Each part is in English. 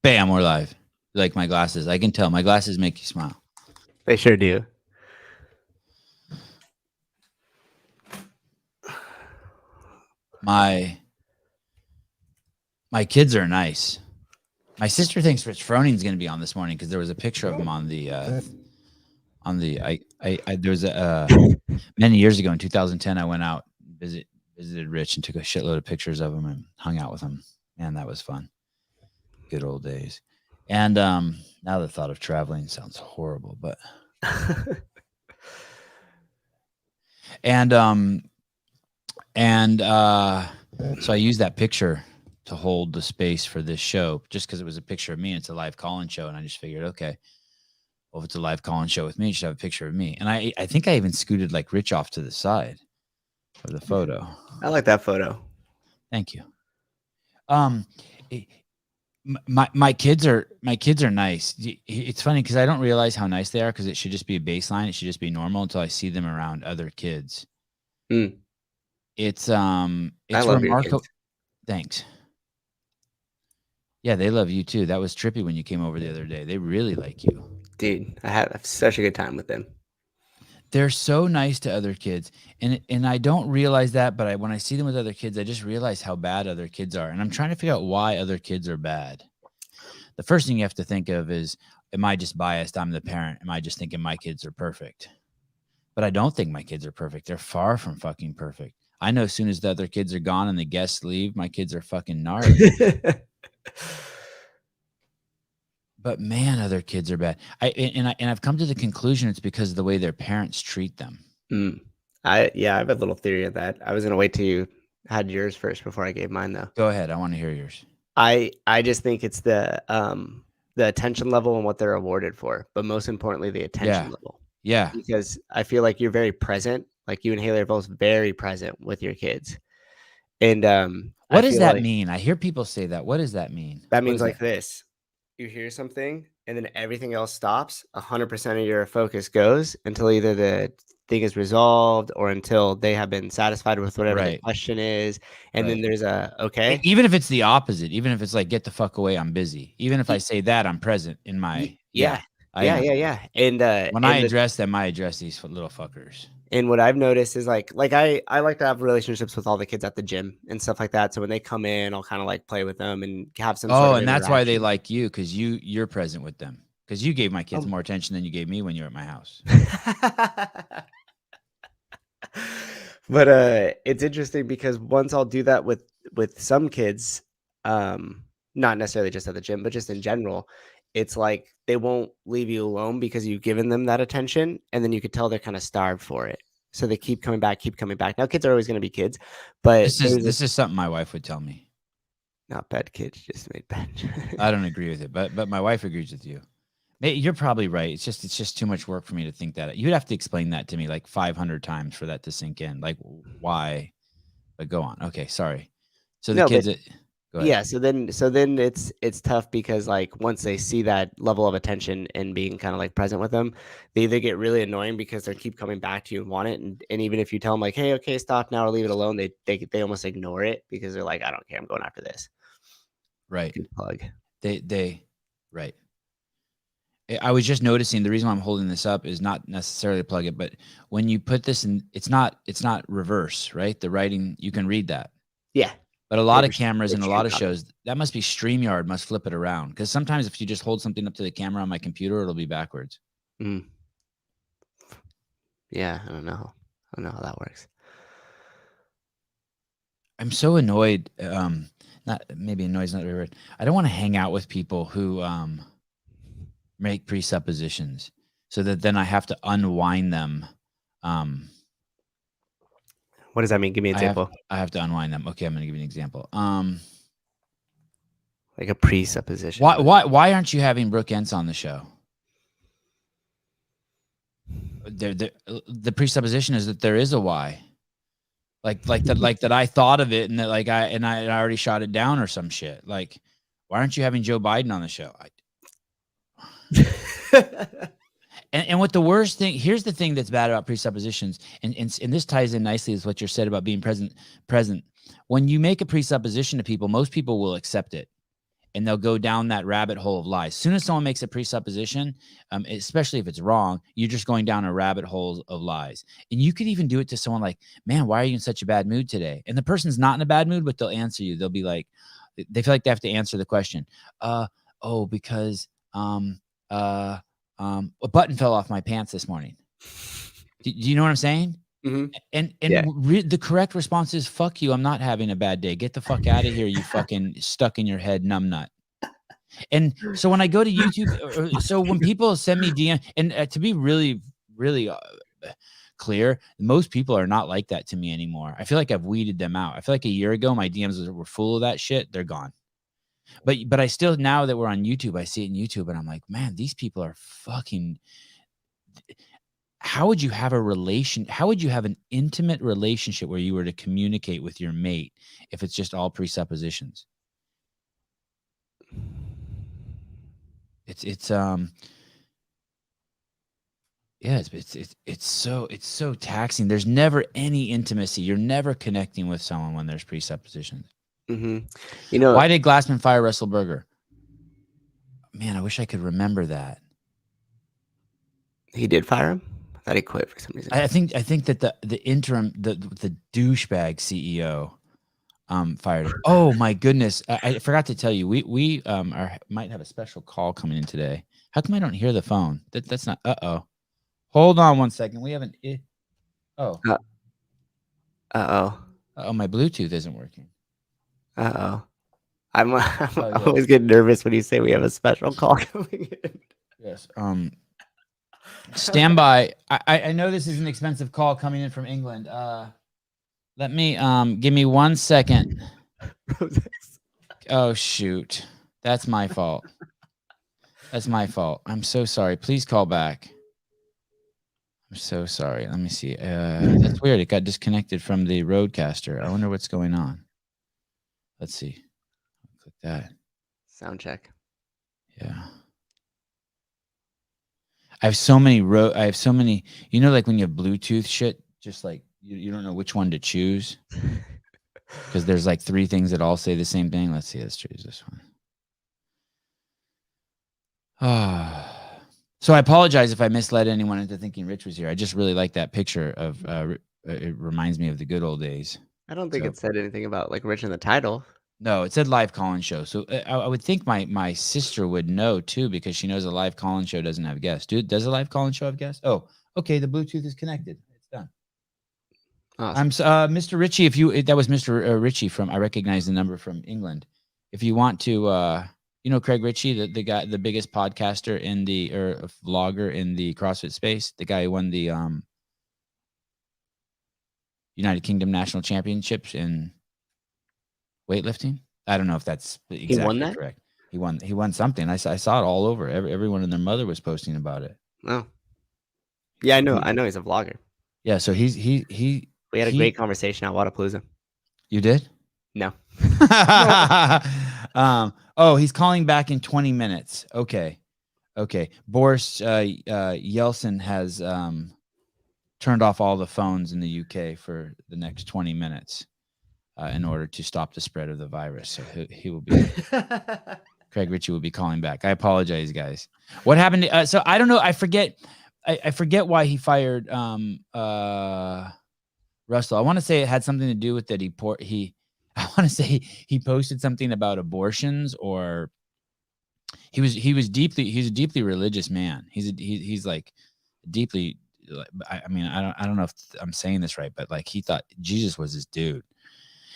Bam, we're live. Like my glasses. I can tell my glasses make you smile. They sure do. My kids are nice. My sister thinks Rich Froning's going to be on this morning because there was a picture of him on the there was many years ago in 2010. I went out, visited Rich, and took a shitload of pictures of him and hung out with him. Man, that was fun. Good old days. And now the thought of traveling sounds horrible, but so I used that picture to hold the space for this show just because it was a picture of me and it's a live call-in show. And I just figured, okay, well, if it's a live call-in show with me, you should have a picture of me. And I think I even scooted like Rich off to the side of the photo. I like that photo. Thank you. My kids are nice. It's funny because I don't realize how nice they are because it should just be a baseline. It should just be normal until I see them around other kids. Mm. It's I love remarkable. Thanks. Yeah, they love you too. That was trippy when you came over the other day. They really like you. Dude, I have such a good time with them. They're so nice to other kids. And I don't realize that, but when I see them with other kids, I just realize how bad other kids are. And I'm trying to figure out why other kids are bad. The first thing you have to think of is, am I just biased? I'm the parent. Am I just thinking my kids are perfect? But I don't think my kids are perfect. They're far from fucking perfect. I know as soon as the other kids are gone and the guests leave, my kids are fucking gnarly. But man, other kids are bad. I've come to the conclusion it's because of the way their parents treat them. I have a little theory of that. I was gonna wait till you had yours first before I gave mine, though. Go ahead. I want to hear yours. I just think it's the attention level and what they're awarded for, but most importantly, the attention level. Yeah. Because I feel like you're very present. Like you and Haley are both very present with your kids. And what does that mean? I hear people say that. What does that mean? That means like this. You hear something and then everything else stops. 100% of your focus goes until either the thing is resolved or until they have been satisfied with whatever the question is. And then there's okay. Even if it's the opposite, even if it's like, get the fuck away, I'm busy. Even if I say that, I'm present in my, yeah. And when I address them, I address these little fuckers. And what I've noticed is like I like to have relationships with all the kids at the gym and stuff like that. So when they come in, I'll kind of like play with them and have some sort of and that's why they like you, because you're present with them. Because you gave my kids more attention than you gave me when you were at my house. But it's interesting because once I'll do that with some kids, not necessarily just at the gym, but just in general, it's like they won't leave you alone because you've given them that attention, and then you could tell they're kind of starved for it. So they keep coming back. Now, kids are always going to be kids, but this is something my wife would tell me. Not bad kids, just made bad. I don't agree with it, but my wife agrees with you. You're probably right. It's just too much work for me to think that. You'd have to explain that to me like 500 times for that to sink in. Like why? But go on. Okay, sorry. So the kids. Yeah, so then it's tough because like once they see that level of attention and being kind of like present with them, they either get really annoying because they keep coming back to you and want it, and even if you tell them like, hey, okay, stop now or leave it alone, they almost ignore it because they're like, I don't care, I'm going after this. Right. Good plug. They right. I was just noticing the reason why I'm holding this up is not necessarily to plug it, but when you put this in, it's not reverse, right? The writing, you can read that. Yeah. But a lot of cameras and a lot of shows, that must be StreamYard must flip it around. Because sometimes if you just hold something up to the camera on my computer, it'll be backwards. Yeah, I don't know how that works. I'm so annoyed. Not maybe annoyed, not the word. I don't want to hang out with people who make presuppositions so that then I have to unwind them. What does that mean? Give me an example. I have to unwind them. Okay, I'm going to give you an example. Like a presupposition. Why aren't you having Brooke Entz on the show? The presupposition is that there is a why. Like that I thought of it and that like I already shot it down or some shit. Like, why aren't you having Joe Biden on the show? And what the worst thing, here's the thing that's bad about presuppositions, and this ties in nicely with what you said about being present. When you make a presupposition to people, most people will accept it. and they'll go down that rabbit hole of lies. As soon as someone makes a presupposition, especially if it's wrong, you're just going down a rabbit hole of lies. And you could even do it to someone like, man, why are you in such a bad mood today? And the person's not in a bad mood, but they'll answer you. They'll be like, they feel like they have to answer the question. Because a button fell off my pants this morning. Do you know what I'm saying? Mm-hmm. And Yeah. the correct response is, fuck you, I'm not having a bad day. Get the fuck out of here, you fucking stuck in your head numbnut. And so when I go to YouTube, so when people send me DM, and to be really, really clear, most people are not like that to me anymore. I feel like I've weeded them out. I feel like a year ago, my DMs were full of that shit. They're gone. But I still, now that we're on YouTube, I see it in YouTube and I'm like, man, these people are fucking... How would you have an intimate relationship where you were to communicate with your mate if it's just all presuppositions? It's so taxing. There's never any intimacy. You're never connecting with someone when there's presuppositions. Mm-hmm. You know, why did Glassman fire Russell Berger? Man, I wish I could remember that. He did fire him. I thought he quit for some reason. I think that the interim, the douchebag CEO fired him. Oh my goodness. I forgot to tell you, we might have a special call coming in today. How come I don't hear the phone? That's not... Hold on one second. We haven't... Oh, my Bluetooth isn't working. I'm always get nervous when you say we have a special call coming in. Yes. Stand by. I know this is an expensive call coming in from England. Let me give me 1 second. Oh shoot. That's my fault. That's my fault. I'm so sorry. Please call back. I'm so sorry. Let me see. That's weird. It got disconnected from the Roadcaster. I wonder what's going on. Let's see. Click that. Sound check. Yeah. I have so many, you know, like when you have Bluetooth shit, just like you don't know which one to choose because there's like 3 things that all say the same thing. Let's see. Let's choose this one. So I apologize if I misled anyone into thinking Rich was here. I just really like that picture of, it reminds me of the good old days. I don't think it said anything about like Rich in the title. No, it said live call-in show. So I would think my sister would know too, because she knows a live call-in show doesn't have guests. Dude, does a live call-in show have guests? Oh, okay. The Bluetooth is connected. It's done. Awesome. I'm Mr. Ritchie. That was Mr. Ritchie I recognize the number from England. If you want to, you know, Craig Ritchie, the guy, the biggest podcaster or vlogger in the CrossFit space, the guy who won the United Kingdom National Championships in weightlifting. I don't know if that's exactly correct. He won something. I saw it all over. Everyone and their mother was posting about it. Oh, yeah, I know he's a vlogger. Yeah, so we had a great conversation at Wadapalooza. You did? No. Oh, he's calling back in 20 minutes. Okay. Boris Yeltsin has turned off all the phones in the UK for the next 20 minutes in order to stop the spread of the virus. So he will be... Craig Ritchie will be calling back. I apologize, guys. What happened? So I don't know. I forget why he fired Russell. I want to say it had something to do with that I want to say he posted something about abortions, or he's a deeply religious man. He's like deeply... I mean, I don't know if I'm saying this right, but like he thought Jesus was his dude.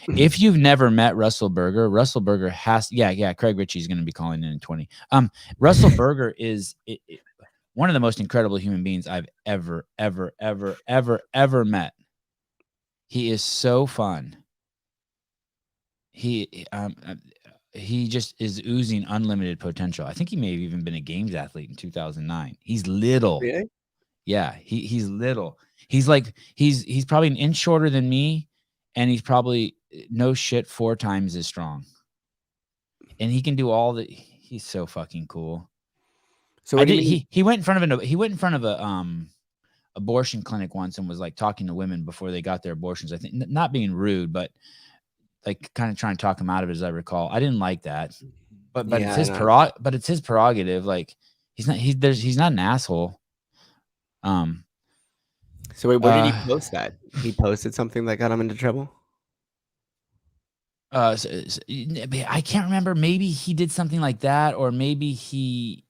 If you've never met Russell Berger has... Yeah, Craig Ritchie is going to be calling in 20. Russell Berger is one of the most incredible human beings I've ever met. He is so fun. He just is oozing unlimited potential. I think he may have even been a games athlete in 2009. He's little. Really? Yeah, he's little. He's like he's probably an inch shorter than me, and he's probably no shit 4 times as strong. And he can do all the... He's so fucking cool. So he went in front of a abortion clinic once and was like talking to women before they got their abortions. I think not being rude, but like kind of trying to talk them out of it, as I recall. I didn't like that, but it's Yeah, his prerogative. Like he's not an asshole. So wait, where did he Uh, post that? He posted something that got him into trouble? I can't remember. Maybe he did something like that, or maybe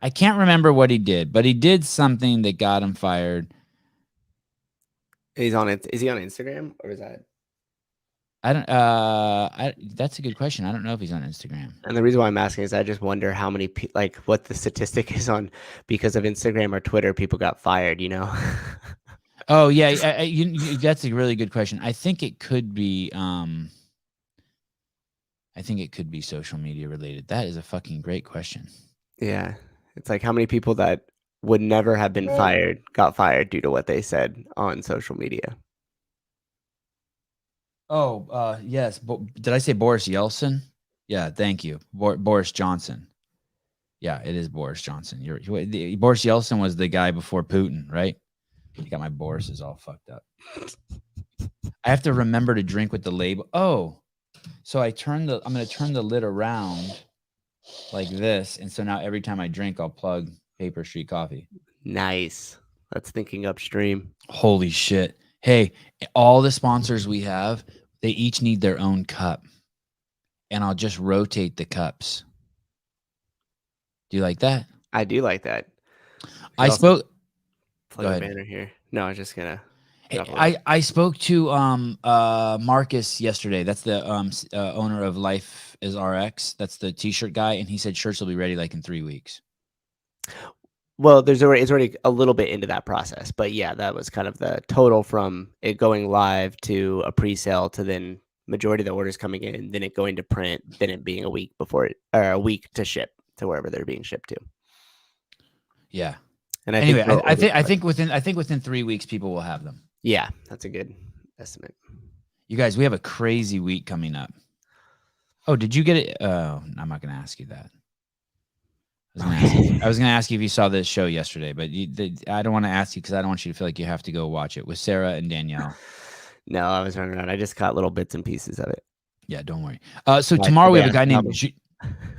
I can't remember what he did, but he did something that got him fired. He's on it. Is he on Instagram or is that? I don't. That's a good question. I don't know if he's on Instagram. And the reason why I'm asking is I just wonder how many like what the statistic is on because of Instagram or Twitter people got fired. You know. Oh yeah, that's a really good question. I think it could be. I think it could be social media related. That is a fucking great question. Yeah, it's like how many people that would never have been fired got fired due to what they said on social media. Oh, yes. Did I say Boris Yeltsin? Yeah, thank you, Boris Johnson. Yeah, it is Boris Johnson. Boris Yeltsin was the guy before Putin, right? You got my Boris's all fucked up. I have to remember to drink with the label. Oh, so I'm going to turn the lid around like this, and so now every time I drink, I'll plug Paper Street Coffee. Nice. That's thinking upstream. Holy shit! Hey, all the sponsors we have, they each need their own cup, and I'll just rotate the cups. Do you like that? I do like that. I spoke. Plug Go a ahead. banner here. No, I was just gonna. I spoke to Marcus yesterday. That's the owner of Life is RX. That's the t-shirt guy, and he said shirts will be ready like in 3 weeks. Well, it's already a little bit into that process, but yeah, that was kind of the total from it going live to a pre-sale to then majority of the orders coming in, then it going to print, then it being a week before it or a week to ship to wherever they're being shipped to. Yeah. And anyway, I think within 3 weeks people will have them. Yeah, that's a good estimate. You guys, we have a crazy week coming up. Oh, did you get it? Oh, I'm not going to ask you that. I was going to ask you if you saw this show yesterday, but I don't want to ask you because I don't want you to feel like you have to go watch it with Sarah and Danielle. No, I was running around. I just caught little bits and pieces of it. Yeah, don't worry. So tomorrow we have a guy named.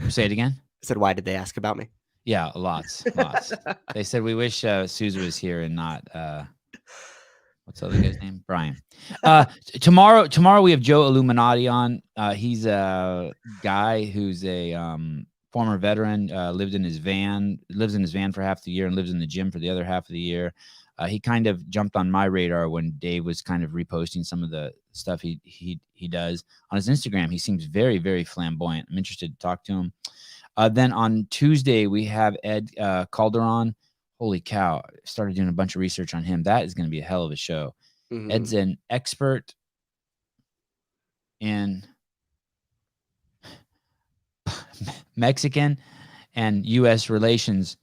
Say it again. I said, why did they ask about me? Yeah, lots. They said we wish Suze was here and not what's the other guy's name? Brian. Tomorrow we have Joe Illuminati on. He's a guy who's a former veteran, lives in his van for half the year and lives in the gym for the other half of the year. He kind of jumped on my radar when Dave was kind of reposting some of the stuff he does on his Instagram. He seems very, very flamboyant. I'm interested to talk to him. Then on Tuesday, we have Ed Calderon. Holy cow. I started doing a bunch of research on him. That is going to be a hell of a show. Mm-hmm. Ed's an expert in Mexican and U.S. relations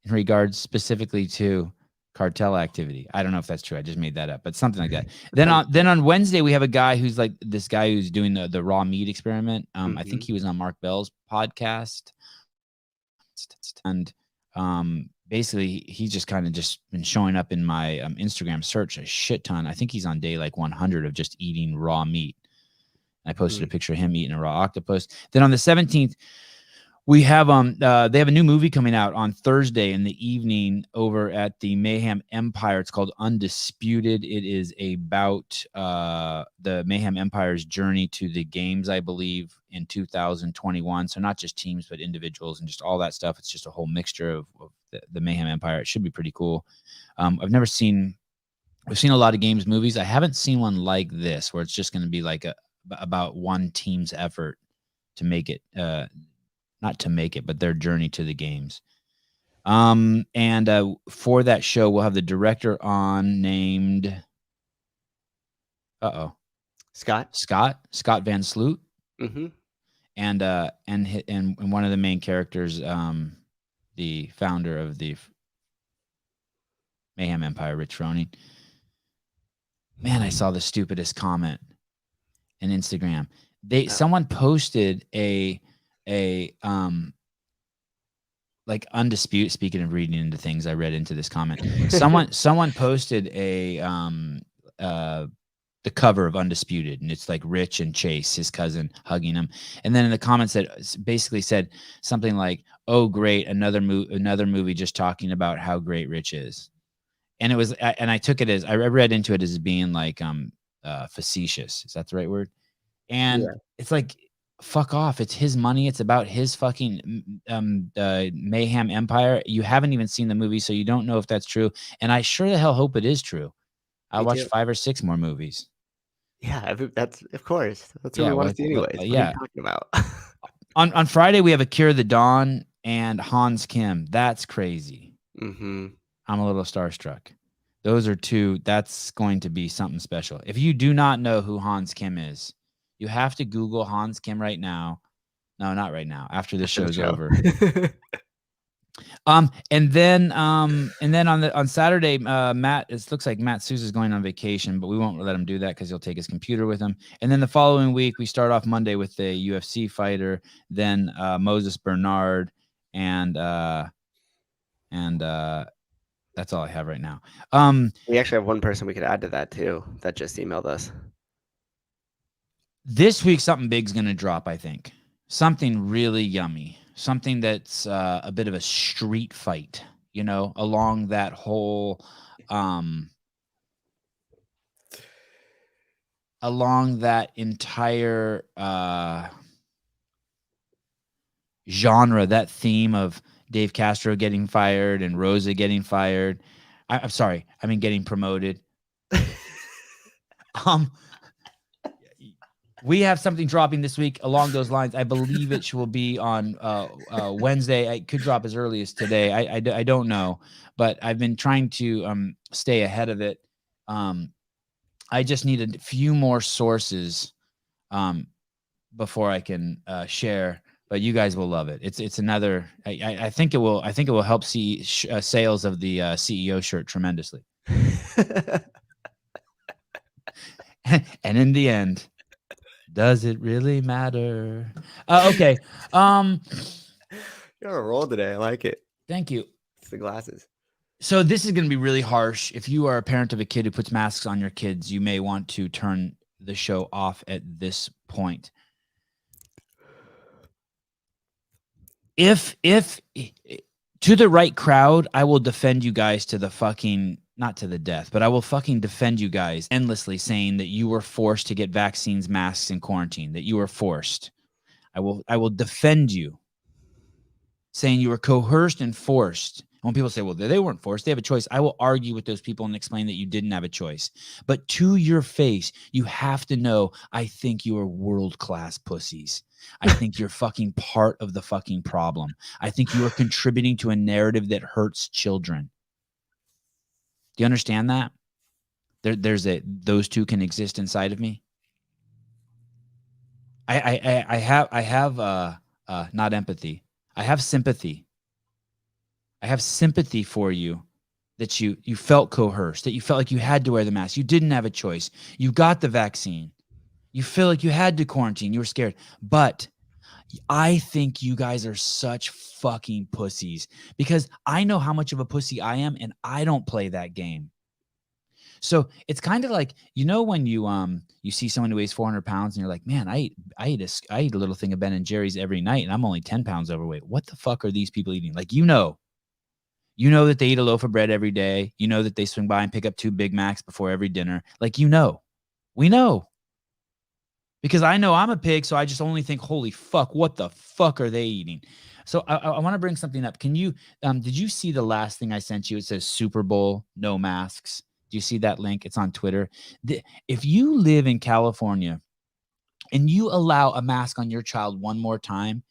in regards specifically to cartel activity. I don't know if that's true. I just made that up, but something like that. Then on Wednesday, we have a guy who's like this guy who's doing the raw meat experiment. Mm-hmm. I think he was on Mark Bell's podcast. And basically, he's just kind of just been showing up in my Instagram search a shit ton. I think he's on day like 100 of just eating raw meat. I posted a picture of him eating a raw octopus. Then on the 17th, we have they have a new movie coming out on Thursday in the evening over at the Mayhem Empire. It's called Undisputed. It is about the Mayhem Empire's journey to the games, I believe, in 2021. So not just teams, but individuals and just all that stuff. It's just a whole mixture of the Mayhem Empire. It should be pretty cool. We've seen a lot of games movies. I haven't seen one like this where it's just going to be like about one team's effort to make it. Not to make it, but their journey to the games. And for that show, we'll have the director on named Scott Van Sloot. Mm-hmm. And one of the main characters, the founder of the Mayhem Empire, Rich Froning. Man, I saw the stupidest comment in Instagram. Someone posted like Undisputed. Speaking of reading into things, I read into this comment. Someone posted a the cover of Undisputed, and it's like Rich and Chase, his cousin, hugging him. And then in the comments that basically said something like, "Oh, great, another movie just talking about how great Rich is." And it was, and I took it as, I read into it as being like facetious. Is that the right word? And Yeah. it's like, fuck off. It's his money. It's about his fucking mayhem empire. You haven't even seen the movie, so you don't know if that's true. And I sure the hell hope it is true. I'll Me watch too. 5 or 6 more movies. Yeah, that's of course. That's what Yeah, we wanna well, see anyways. What are you yeah. talking about? On Friday we have Akira the Dawn and Hans Kim. That's crazy. Mhm. I'm a little starstruck. Those are two. That's going to be something special. If you do not know who Hans Kim is, you have to Google Hans Kim right now. No, not right now. After this After the show's show. over. And then on Saturday, Matt, it looks like Matt Sousa's going on vacation, but we won't let him do that because he'll take his computer with him. And then the following week, we start off Monday with a UFC fighter, then Moses Bernard, and that's all I have right now. We actually have one person we could add to that too, that just emailed us. This week, something big's going to drop, I think. Something really yummy. Something that's a bit of a street fight, you know, along that whole along that entire genre, that theme of Dave Castro getting fired and Rosa getting fired. I'm sorry, I mean getting promoted. We have something dropping this week along those lines. I believe it will be on Wednesday. It could drop as early as today. I don't know, but I've been trying to stay ahead of it. I just need a few more sources before I can share. But you guys will love it. It's another. I think it will. I think it will help see sales of the CEO shirt tremendously. And in the end, does it really matter? Okay. You're on a roll today. I like it. Thank you. It's the glasses. So this is going to be really harsh. If you are a parent of a kid who puts masks on your kids, you may want to turn the show off at this point. If to the right crowd, I will defend you guys to the fucking, not to the death, but I will fucking defend you guys endlessly, saying that you were forced to get vaccines, masks, and quarantine, that you were forced. I will defend you, saying you were coerced and forced. When people say, well, they weren't forced, they have a choice, I will argue with those people and explain that you didn't have a choice. But to your face, you have to know, I think you are world-class pussies. I think you're fucking part of the fucking problem. I think you are contributing to a narrative that hurts children. Do you understand that? Those two can exist inside of me. I have not empathy. I have sympathy. I have sympathy for you, that you felt coerced, that you felt like you had to wear the mask. You didn't have a choice. You got the vaccine. You feel like you had to quarantine. You were scared. But I think you guys are such fucking pussies, because I know how much of a pussy I am, and I don't play that game. So it's kind of like, you know, when you see someone who weighs 400 pounds and you're like, man, I eat a little thing of Ben and Jerry's every night and I'm only 10 pounds overweight. What the fuck are these people eating? Like, you know that they eat a loaf of bread every day. You know that they swing by and pick up 2 Big Macs before every dinner. Like, we know. Because I know I'm a pig, so I just only think, holy fuck, what the fuck are they eating? So I want to bring something up. Can you, did you see the last thing I sent you? It says Super Bowl, no masks. Do you see that link? It's on Twitter. If you live in California and you allow a mask on your child one more time,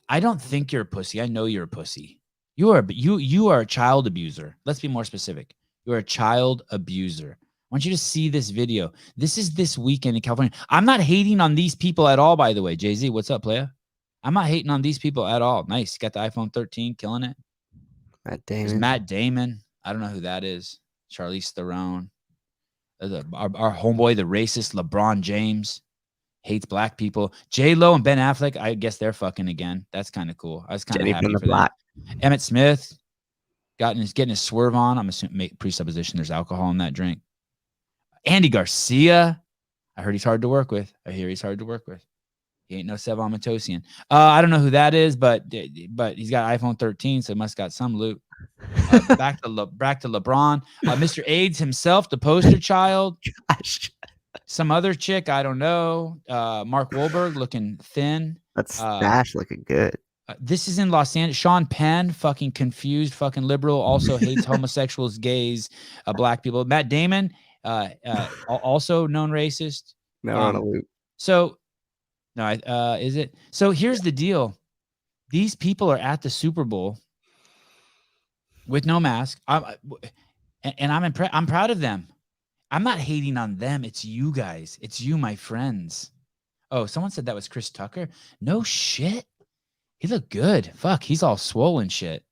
I don't think you're a pussy. I know you're a pussy. You are a child abuser. Let's be more specific. You're a child abuser. I want you to see this video. This is this weekend in California. I'm not hating on these people at all, by the way. Jay-Z, what's up, playa? I'm not hating on these people at all. Nice. Got the iPhone 13, killing it. Matt Damon. There's Matt Damon. I don't know who that is. Charlize Theron. Our homeboy, the racist LeBron James, hates black people. J-Lo and Ben Affleck, I guess they're fucking again. That's kind of cool. I was kind of happy for them. Emmett Smith. getting his swerve on. I'm assuming presupposition there's alcohol in that drink. Andy Garcia. I heard he's hard to work with. I hear he's hard to work with. He ain't no Sevan Matosian. I don't know who that is, but he's got iPhone 13, so he must got some loot. Back to LeBron. Mr. AIDS himself, the poster child. Gosh. Some other chick, I don't know. Mark Wahlberg looking thin. That's Nash looking good. This is in Los Angeles. Sean Penn, fucking confused, fucking liberal, also hates homosexuals, gays, black people. Matt Damon, also known racist. Now we're on a loop. So, no, is it? So here's the deal. These people are at the Super Bowl with no mask. And I'm proud of them. I'm not hating on them. It's you guys. It's you, my friends. Oh, someone said that was Chris Tucker. No shit. He looked good. Fuck, he's all swollen shit.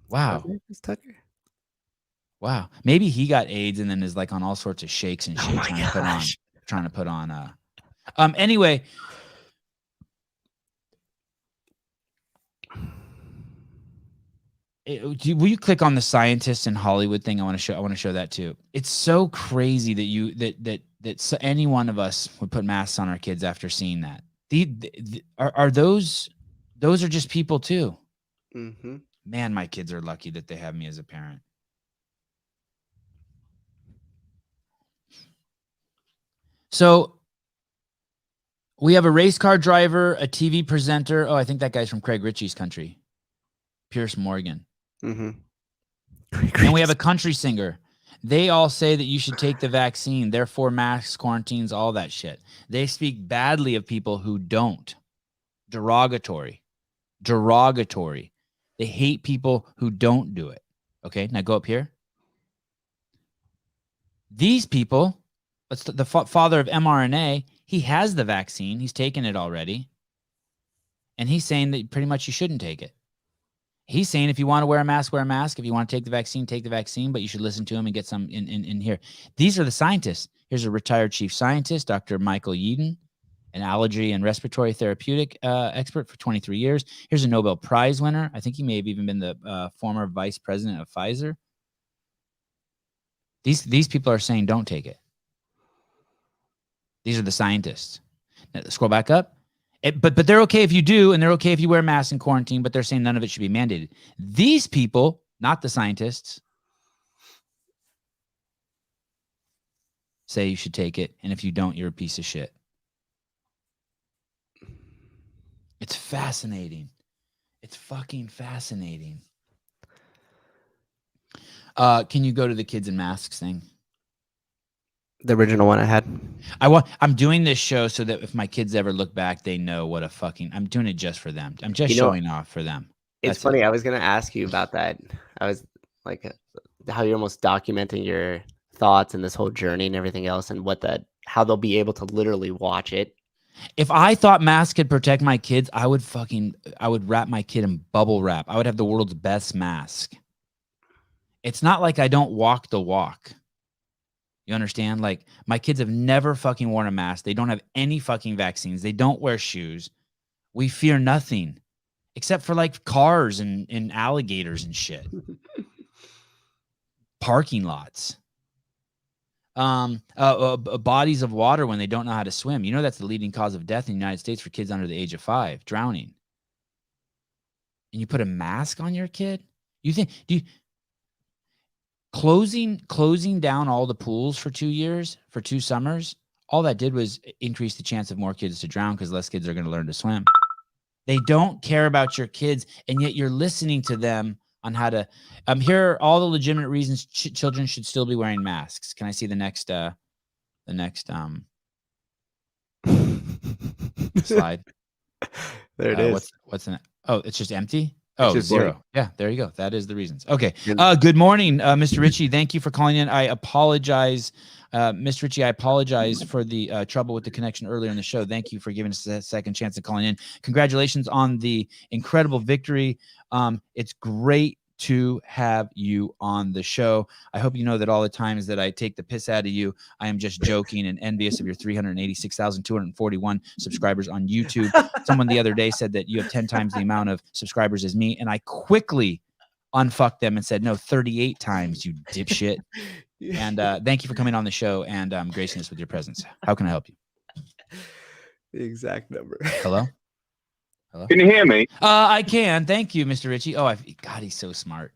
Wow. Chris Tucker? Wow. Maybe he got AIDS and then is like on all sorts of shakes and shit trying to put on anyway. Will you click on the scientists in Hollywood thing? I want to show that too. It's so crazy that any one of us would put masks on our kids after seeing that. Are those are just people too. Mm-hmm. Man, my kids are lucky that they have me as a parent. So we have a race car driver, a TV presenter. Oh, I think that guy's from Craig Ritchie's country. Pierce Morgan. Mm-hmm. And we have a country singer. They all say that you should take the vaccine, therefore masks, quarantines, all that shit. They speak badly of people who don't. Derogatory. They hate people who don't do it. Okay, now go up here. These people, the father of mRNA, he has the vaccine. He's taken it already. And he's saying that pretty much you shouldn't take it. He's saying if you want to wear a mask, wear a mask. If you want to take the vaccine, but you should listen to him and get some in here. These are the scientists. Here's a retired chief scientist, Dr. Michael Yeadon, an allergy and respiratory therapeutic expert for 23 years. Here's a Nobel Prize winner. I think he may have even been the former vice president of Pfizer. These people are saying don't take it. These are the scientists. Now, scroll back up. But they're okay if you do, and they're okay if you wear masks in quarantine, but they're saying none of it should be mandated. These people, not the scientists, say you should take it, and if you don't, you're a piece of shit. It's fascinating. It's fucking fascinating. Can you go to the kids in masks thing? The original one I had. I'm doing this show so that if my kids ever look back, they know what a fucking. I'm doing it just for them. I'm just showing off for them. It's funny. I was gonna ask you about that. I was like, how you're almost documenting your thoughts and this whole journey and everything else, and how they'll be able to literally watch it. If I thought masks could protect my kids, I would wrap my kid in bubble wrap. I would have the world's best mask. It's not like I don't walk the walk. You understand? Like, my kids have never fucking worn a mask. They don't have any fucking vaccines. They don't wear shoes. We fear nothing except for like cars and alligators and shit. Parking lots. Bodies of water when they don't know how to swim. You know that's the leading cause of death in the United States for kids under the age of 5, drowning. And you put a mask on your kid? Closing down all the pools for 2 years, for 2 summers, all that did was increase the chance of more kids to drown because less kids are going to learn to swim. They don't care about your kids, and yet you're listening to them on how to. Here are all the legitimate reasons children should still be wearing masks. Can I see the next slide? There it is. What's in it? Oh, it's just empty. Oh, just 0. blank. Yeah, there you go. That is the reasons. Okay. Good morning, Mr. Ritchie. Thank you for calling in. I apologize, Mr. Ritchie. I apologize for the trouble with the connection earlier in the show. Thank you for giving us a second chance of calling in. Congratulations on the incredible victory. It's great to have you on the show. I hope you know that all the times that I take the piss out of you, I am just joking and envious of your 386,241 subscribers on YouTube. Someone the other day said that you have 10 times the amount of subscribers as me, and I quickly unfucked them and said, no, 38 times, you dipshit. And thank you for coming on the show and gracing us with your presence. How can I help you? The exact number. Hello? Hello? Can you hear me? I can. Thank you, Mr. Ritchie. Oh, God, he's so smart.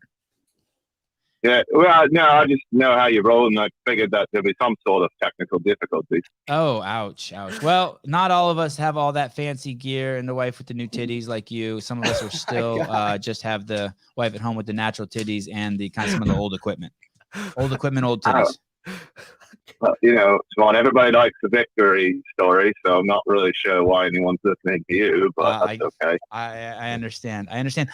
Yeah. Well, no, I just know how you roll, and I figured that there'd be some sort of technical difficulty. Oh, ouch, ouch. Well, not all of us have all that fancy gear and the wife with the new titties like you. Some of us are still just have the wife at home with the natural titties and the kind of some of the old equipment. Old equipment, old titties. Well, you know, Sevan, everybody likes the victory story, so I'm not really sure why anyone's listening to you, but that's okay. I understand. I understand.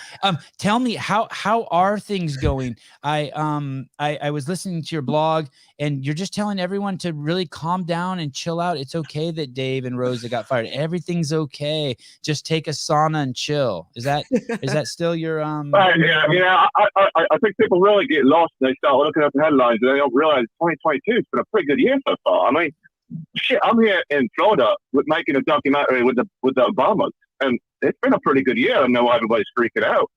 Tell me how are things going? I was listening to your blog, and you're just telling everyone to really calm down and chill out. It's okay that Dave and Rosa got fired. Everything's okay. Just take a sauna and chill. Is that still your Yeah. I think people really get lost and they start looking at the headlines and they don't realize 2022 has been a pretty good year so far. I mean, shit, I'm here in Florida making a documentary with the Obamas, and it's been a pretty good year. I know why everybody's freaking out.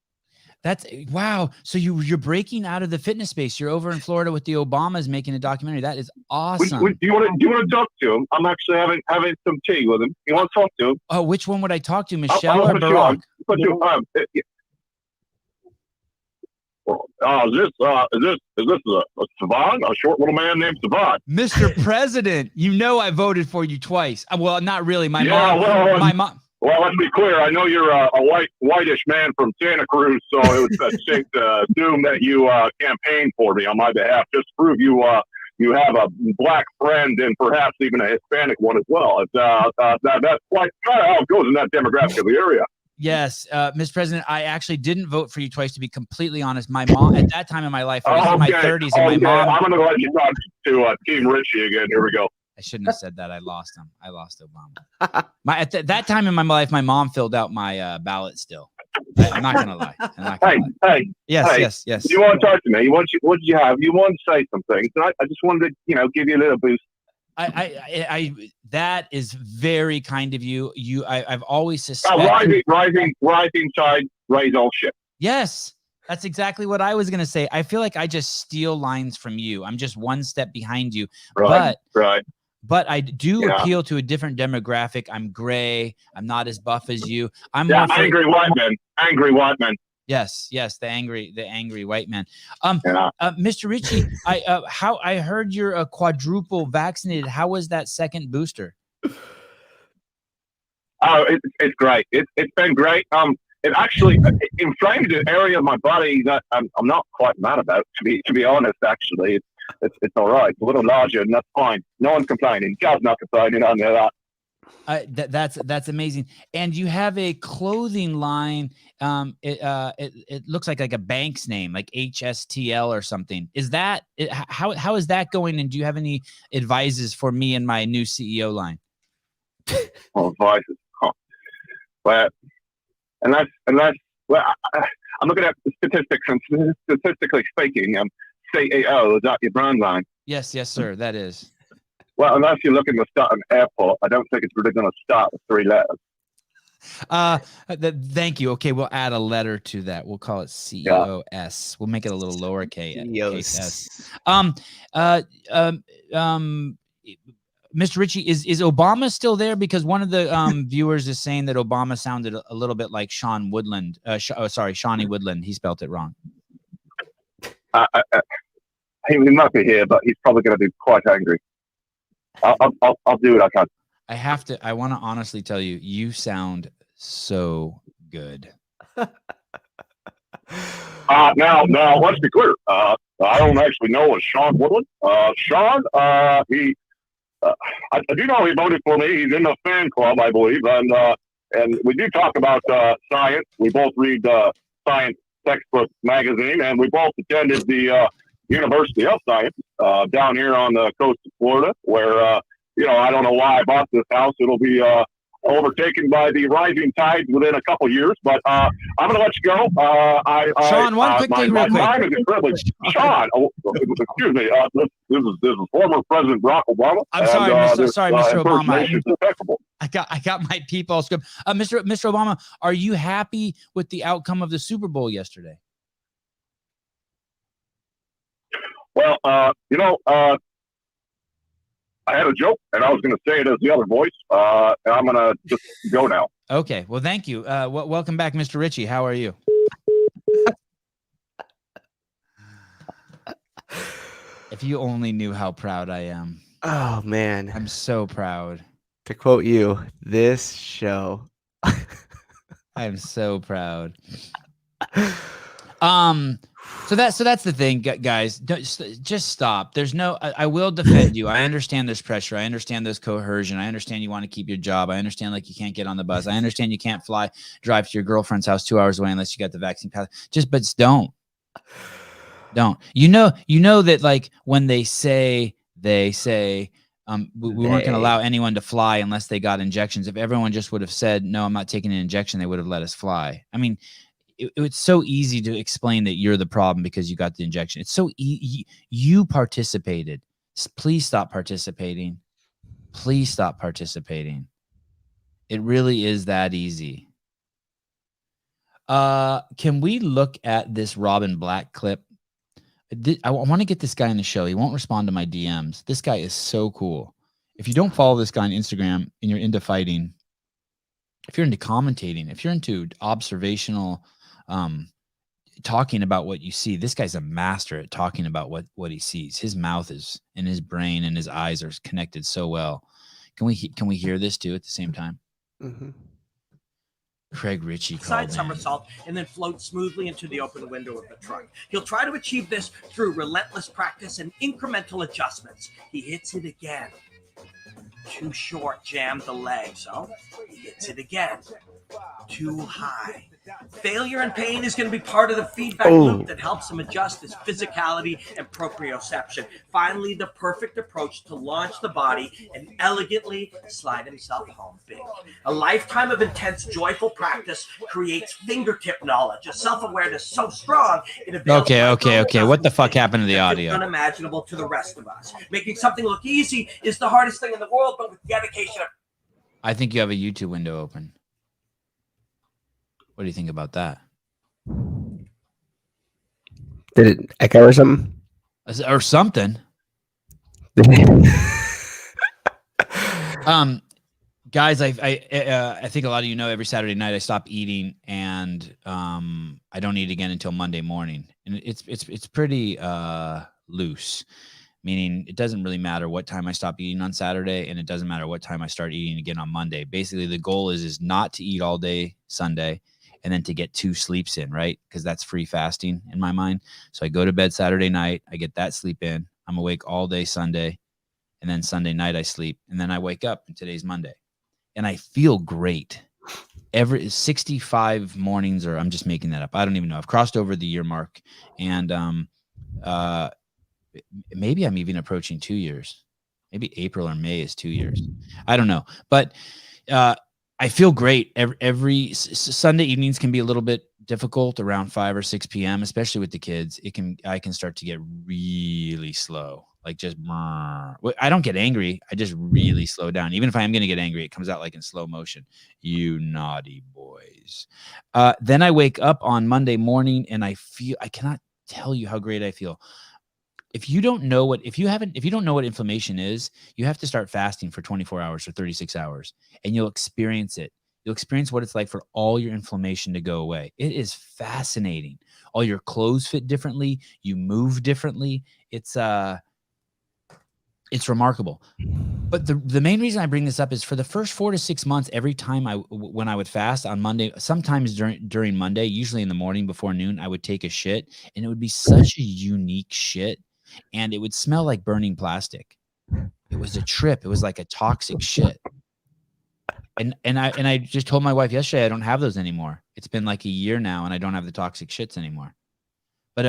That's wow. So you're breaking out of the fitness space. You're over in Florida with the Obamas making a documentary. That is awesome. Do you want to talk to him? I'm actually having some tea with him. You want to talk to him? Oh, which one would I talk to, Michelle or Barack? Is this a Sevan, a short little man named Sevan? Mr. President, you know I voted for you twice. Well, not really. My mom. Well, let's be clear. I know you're a whitish man from Santa Cruz, so it was safe to assume that you campaigned for me on my behalf, just to prove you have a black friend and perhaps even a Hispanic one as well. That's quite kind of how it goes in that demographic of the area. Yes, Mr. President, I actually didn't vote for you twice, to be completely honest. My mom, at that time in my life, I was in my 30s, and my mom... I'm going to let you talk to Team Richie again. Here we go. I shouldn't have said that. I lost him. I lost Obama. At that time in my life, my mom filled out my ballot still. I'm not going to lie. Hey. Yes. You want to talk to me? What did you have? You want to say some things. I just wanted to, give you a little boost. That is very kind of you. I've always suspected. Rising tide, raise all ships. Yes, that's exactly what I was going to say. I feel like I just steal lines from you. I'm just one step behind you. Right. But I do appeal to a different demographic. I'm gray. I'm not as buff as you. Angry white man. Yes, the angry white man. Mr. Ritchie, I heard you're quadruple vaccinated. How was that second booster? Oh, it's great. It's been great. It actually inflamed an area of my body that I'm not quite mad about. To be honest, actually, it's all right. It's a little larger, and that's fine. No one's complaining. God's not complaining on that. That's amazing. And you have a clothing line. It looks like a bank's name, like HSTL or something. Is that how is that going? And do you have any advices for me and my new CEO line? Advices. Well, unless I'm looking at the statistics, and statistically speaking, CEO, is that your brand line? Yes, sir. That is. Well, unless you're looking to start an airport, I don't think it's really going to start with 3 letters. Thank you. Okay, we'll add a letter to that. We'll call it CEOS. Yeah. We'll make it a little lowercase. Mr. Ritchie, is Obama still there? Because one of the viewers is saying that Obama sounded a little bit like Sean Woodland. Shawnee Woodland. He spelt it wrong. He might be here, but he's probably going to be quite angry. I'll do what I can. I want to honestly tell you, you sound so good. Now, let's be clear. I don't actually know a Sean Woodland. Sean, I do know he voted for me. He's in the fan club, I believe. And we do talk about science. We both read Science Textbook magazine, and we both attended the University of Science down here on the coast of Florida, where I don't know why I bought this house. It'll be overtaken by the rising tides within a couple years. But I'm going to let you go. Sean, one quick thing real quick. My time is incredibly. Sean, excuse me. This is former President Barack Obama. I'm sorry, Mr. Obama. Is impeccable. I got my people all scripted. Mr. Obama, are you happy with the outcome of the Super Bowl yesterday? Well, I had a joke, and I was going to say it as the other voice, and I'm going to just go now. Okay. Well, thank you. Welcome back, Mr. Ritchie. How are you? If you only knew how proud I am. Oh, man. I'm so proud. To quote you, this show. I am so proud. So that's the thing, guys. Just stop. There's no. I will defend you. I understand there's pressure. I understand there's coercion. I understand you want to keep your job. I understand like you can't get on the bus. I understand you can't drive to your girlfriend's house 2 hours away unless you got the vaccine pass. But don't. You know that like when they say we weren't going to allow anyone to fly unless they got injections. If everyone just would have said no, I'm not taking an injection, they would have let us fly. I mean. It's so easy to explain that you're the problem because you got the injection. It's so you participated. Please stop participating. Please stop participating. It really is that easy. Can we look at this Robin Black clip? I want to get this guy on the show. He won't respond to my DMs. This guy is so cool. If you don't follow this guy on Instagram and you're into fighting, if you're into commentating, if you're into observational talking about what you see, this guy's a master at talking about what he sees. His mouth is and his brain and his eyes are connected so well. Can we hear this too at the same time? Mm-hmm. Craig Ritchie side somersault and then float smoothly into the open window of the truck. He'll try to achieve this through relentless practice and incremental adjustments. He hits it again. Too short, jammed the leg, so he hits it again. Too high. Failure and pain is going to be part of the feedback loop that helps him adjust his physicality and proprioception. Finally, the perfect approach to launch the body and elegantly slide himself home big. A lifetime of intense, joyful practice creates fingertip knowledge, a self-awareness so strong it avails. Okay. What the fuck happened to the audio? Unimaginable to the rest of us. Making something look easy is the hardest thing in the world, but with dedication. I think you have a YouTube window open. What do you think about that? Did it echo or something? Or something. Guys, I think a lot of you know every Saturday night I stop eating and I don't eat again until Monday morning. And it's pretty loose. Meaning it doesn't really matter what time I stop eating on Saturday and it doesn't matter what time I start eating again on Monday. Basically, the goal is not to eat all day Sunday and then to get 2 sleeps in, right? Because that's free fasting in my mind. So I go to bed Saturday night, I get that sleep in, I'm awake all day Sunday, and then Sunday night I sleep, and then I wake up and today's Monday. And I feel great. Every 65 mornings, or I'm just making that up. I don't even know. I've crossed over the year mark, and maybe I'm even approaching 2 years. Maybe April or May is 2 years. I don't know. But I feel great. Every Sunday evenings can be a little bit difficult around 5 or 6 p.m., especially with the kids. I can start to get really slow. Like just, I don't get angry. I just really slow down. Even if I am going to get angry, it comes out like in slow motion. You naughty boys. Then I wake up on Monday morning and I cannot tell you how great I feel. If you don't know what inflammation is, you have to start fasting for 24 hours or 36 hours and you'll experience it. You'll experience what it's like for all your inflammation to go away. It is fascinating. All your clothes fit differently. You move differently. It's remarkable. But the main reason I bring this up is for the first 4 to 6 months, every time when I would fast on Monday, sometimes during Monday, usually in the morning before noon, I would take a shit and it would be such a unique shit. And it would smell like burning plastic. It was a trip. It was like a toxic shit. And I just told my wife yesterday I don't have those anymore. It's been like a year now, and I don't have the toxic shits anymore. But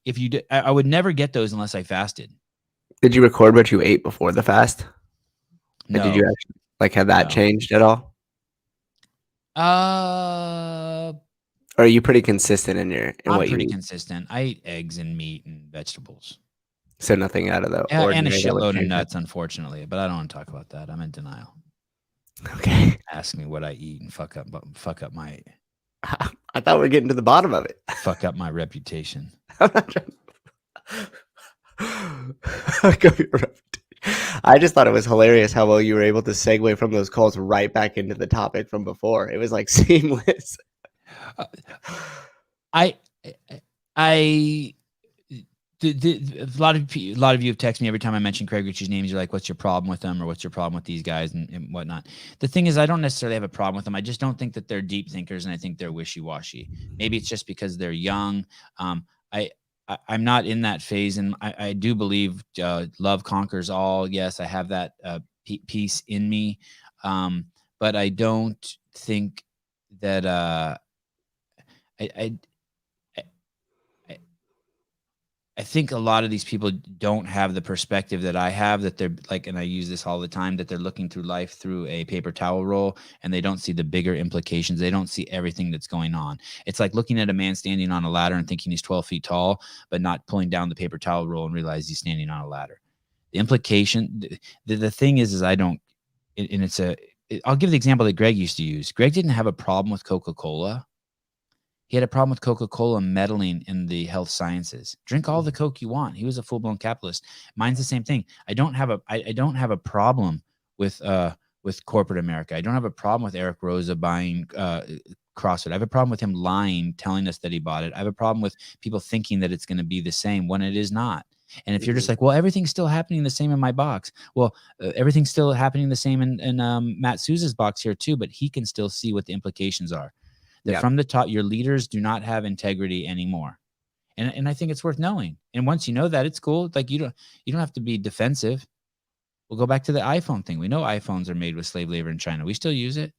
if you did, I would never get those unless I fasted. Did you record what you ate before the fast? No. Did you actually? Like, had that No. changed at all? Or are you pretty consistent in I'm what you pretty eat? consistent. I eat eggs and meat and vegetables. So nothing out of the And a ordinary that would shitload of change that? nuts, unfortunately. But I don't want to talk about that. I'm in denial. Okay. Ask me what I eat and fuck up my I thought we were getting to the bottom of it. reputation. I'm not trying- I just thought it was hilarious how well you were able to segue from those calls right back into the topic from before. It was like seamless. A lot of you have texted me every time I mention Craig Ritchie's names. You're like, "What's your problem with them?" or "What's your problem with these guys?" and whatnot. The thing is, I don't necessarily have a problem with them. I just don't think that they're deep thinkers, and I think they're wishy-washy. Maybe it's just because they're young. I'm not in that phase, and I do believe love conquers all. Yes, I have that piece in me, but I don't think that I think a lot of these people don't have the perspective that I have, that they're like, and I use this all the time, that they're looking through life through a paper towel roll, and they don't see the bigger implications. They don't see everything that's going on. It's like looking at a man standing on a ladder and thinking he's 12 feet tall, but not pulling down the paper towel roll and realize he's standing on a ladder. The implication, the thing is I don't, and I'll give the example that Greg used to use. Greg didn't have a problem with Coca-Cola. He had a problem with Coca-Cola meddling in the health sciences. Drink all the Coke you want. He was a full-blown capitalist. Mine's the same thing. I don't have a problem with corporate America. I don't have a problem with Eric Roza buying CrossFit. I have a problem with him lying, telling us that he bought it. I have a problem with people thinking that it's going to be the same when it is not. And if you're just like, well, everything's still happening the same in my box. Well, everything's still happening the same in Matt Souza's box here too, but he can still see what the implications are. That from the top, your leaders do not have integrity anymore. And I think it's worth knowing. And once you know that, it's cool. Like you don't have to be defensive. We'll go back to the iPhone thing. We know iPhones are made with slave labor in China. We still use it.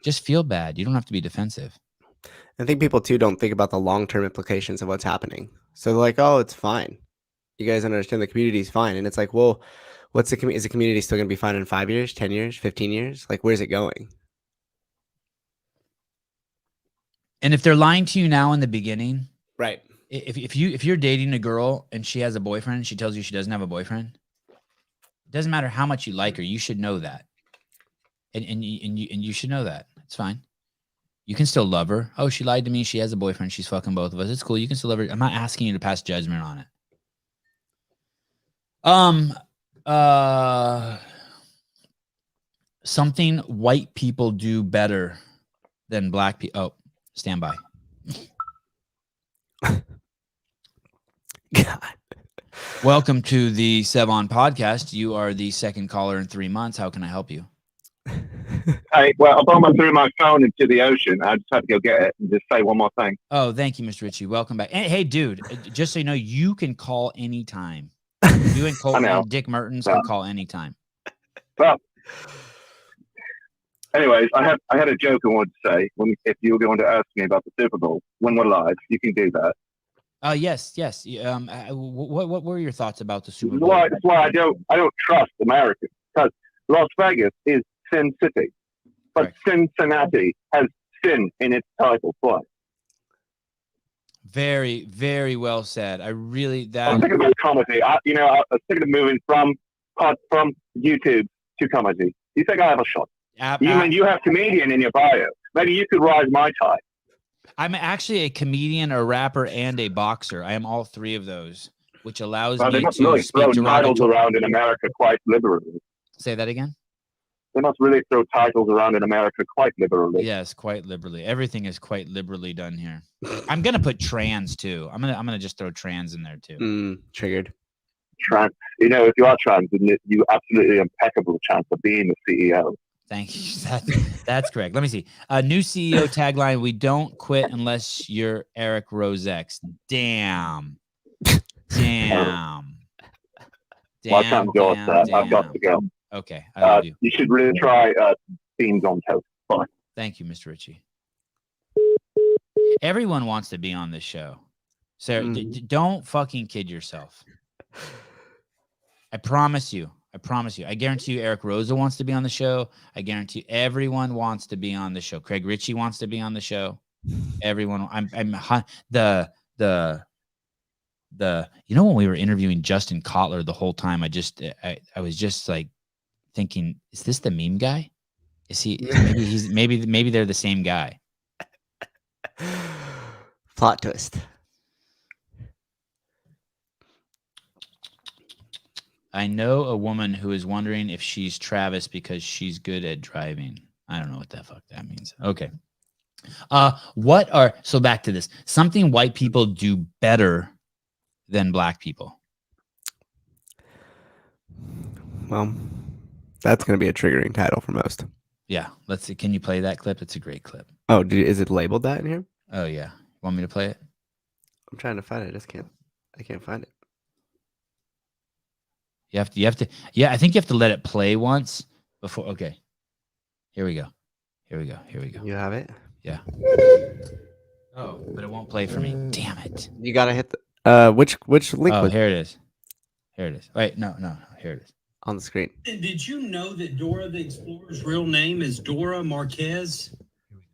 Just feel bad. You don't have to be defensive. I think people too don't think about the long-term implications of what's happening. So they're like, oh, it's fine. You guys understand the community is fine. And it's like, well, is the community still going to be fine in 5 years, 10 years, 15 years? Like, where's it going? And if they're lying to you now in the beginning, right? If you're dating a girl and she has a boyfriend and she tells you she doesn't have a boyfriend, it doesn't matter how much you like her. You should know that, and you should know that. It's fine. You can still love her. Oh, she lied to me. She has a boyfriend. She's fucking both of us. It's cool. You can still love her. I'm not asking you to pass judgment on it. Something white people do better than black people. Oh, stand by. God. Welcome to the Sevan podcast. You are the second caller in 3 months. How can I help you? Hey, well, I threw my phone into the ocean. I just had to go get it and just say one more thing. Oh, thank you, Mr. Ritchie. Welcome back. Hey, dude, just so you know, you can call anytime. You and Colton and Dick Mertens can call anytime. Well, anyways, I had a joke I wanted to say. If you were going to ask me about the Super Bowl when we're live, you can do that. Yes. What were your thoughts about the Super Bowl? That's why I don't trust America, because Las Vegas is Sin City, but correct. Cincinnati has sin in its title twice. Very, very well said. I'm thinking about comedy. I was thinking of moving from YouTube to comedy. You think I have a shot? You have comedian in your bio. Maybe you could rise my tide. I'm actually a comedian, a rapper, and a boxer. I am all three of those, which allows me to really speak throw titles around in America quite liberally. Say that again? They must really throw titles around in America quite liberally. Yes, quite liberally. Everything is quite liberally done here. I'm gonna put trans too. I'm gonna just throw trans in there too. Triggered. Trans. If you are trans, then you absolutely impeccable chance of being the CEO. Thank you. That's correct. Let me see. New CEO tagline: "We don't quit unless you're Eric Rosex." Damn. Well, I can't go with that. I've got to go. Okay, I love you. You should really try beans on toast. Bye. Thank you, Mr. Ritchie. Everyone wants to be on this show. Sarah, don't fucking kid yourself. I promise you. I promise you. I guarantee you Eric Rosa wants to be on the show. I guarantee everyone wants to be on the show. Craig Ritchie wants to be on the show. Everyone. The when we were interviewing Justin Kotler the whole time, I was just like thinking, is this the meme guy? Is he maybe they're the same guy. Plot twist. I know a woman who is wondering if she's Travis because she's good at driving. I don't know what the fuck that means. Okay. So back to this. Something white people do better than black people. Well, that's going to be a triggering title for most. Yeah. Let's see. Can you play that clip? It's a great clip. Oh, is it labeled that in here? Oh, yeah. Want me to play it? I'm trying to find it. I can't find it. You have to. Yeah, I think you have to let it play once before. Okay. Here we go. You have it? Yeah. Oh, but it won't play for me. Damn it. You got to hit the which link Oh, was here it is. Wait, no. Here it is. on the screen? Did you know that Dora the Explorer's real name is Dora Marquez?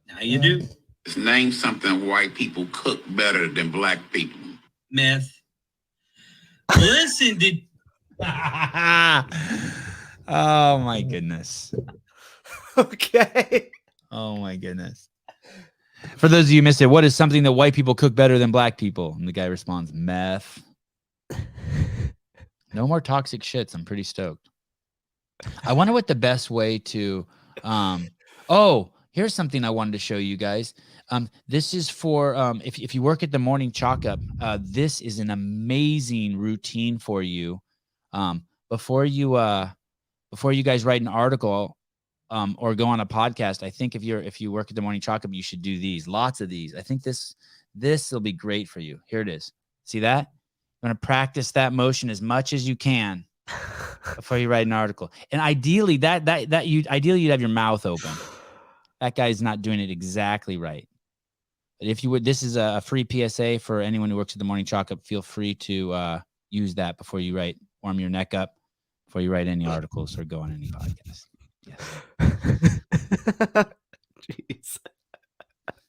Now you do. Name something white people cook better than black people. Meth. Listen, did Oh my goodness. Okay. Oh my goodness. For those of you who missed it, what is something that white people cook better than black people? And the guy responds, meth. No more toxic shits. I'm pretty stoked. I wonder what the best way to here's something I wanted to show you guys. This is for if you work at the morning chalk up, this is an amazing routine for you. Before you guys write an article or go on a podcast, I think if you work at the morning chalk up, you should do these. Lots of these. I think this will be great for you. Here it is. See that? I'm going to practice that motion as much as you can before you write an article. And ideally you'd have your mouth open. That guy's not doing it exactly right. But if you would, this is a free PSA for anyone who works at the morning chalk up. Feel free to use that before you write, warm your neck up before you write any articles or go on any podcast. Yes. Jeez.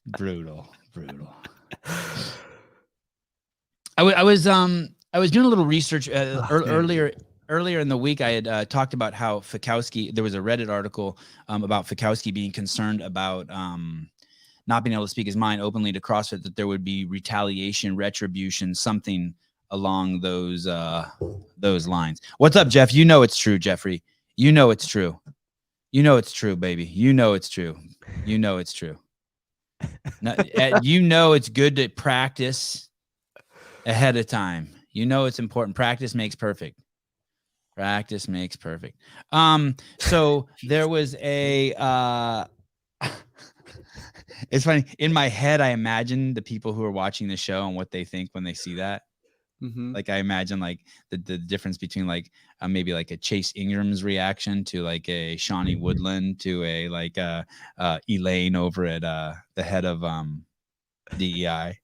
Brutal. I was doing a little research earlier in the week. I had talked about how Fikowski. There was a Reddit article about Fikowski being concerned about not being able to speak his mind openly to CrossFit. That there would be retaliation, retribution, something along those lines. What's up, Jeff? You know it's true, Jeffrey. You know it's true. You know it's true, baby. You know it's true. You know it's true. You know it's good to practice ahead of time. You know it's important. Practice makes perfect. Practice makes perfect. So there was a it's funny. In my head, I imagine the people who are watching the show and what they think when they see that. Mm-hmm. Like I imagine like the difference between like maybe like a Chase Ingram's reaction to like a Shawnee Woodland to a like Elaine over at the head of DEI.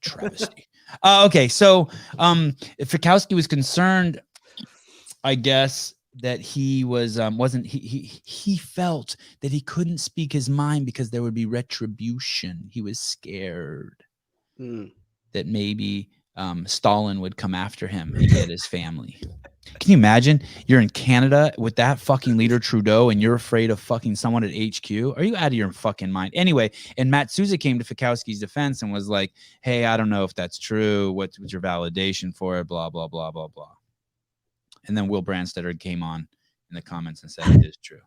Travesty. Okay, so Fikowski was concerned, I guess, that he was he felt that he couldn't speak his mind because there would be retribution. He was scared that maybe Stalin would come after him and get his family. Can you imagine? You're in Canada with that fucking leader Trudeau and you're afraid of fucking someone at HQ? Are you out of your fucking mind? Anyway, and Matt Souza came to Fikowski's defense and was like, hey, I don't know if that's true. What's your validation for it? Blah, blah, blah, blah, blah. And then Will Brandstetter came on in the comments and said it is true.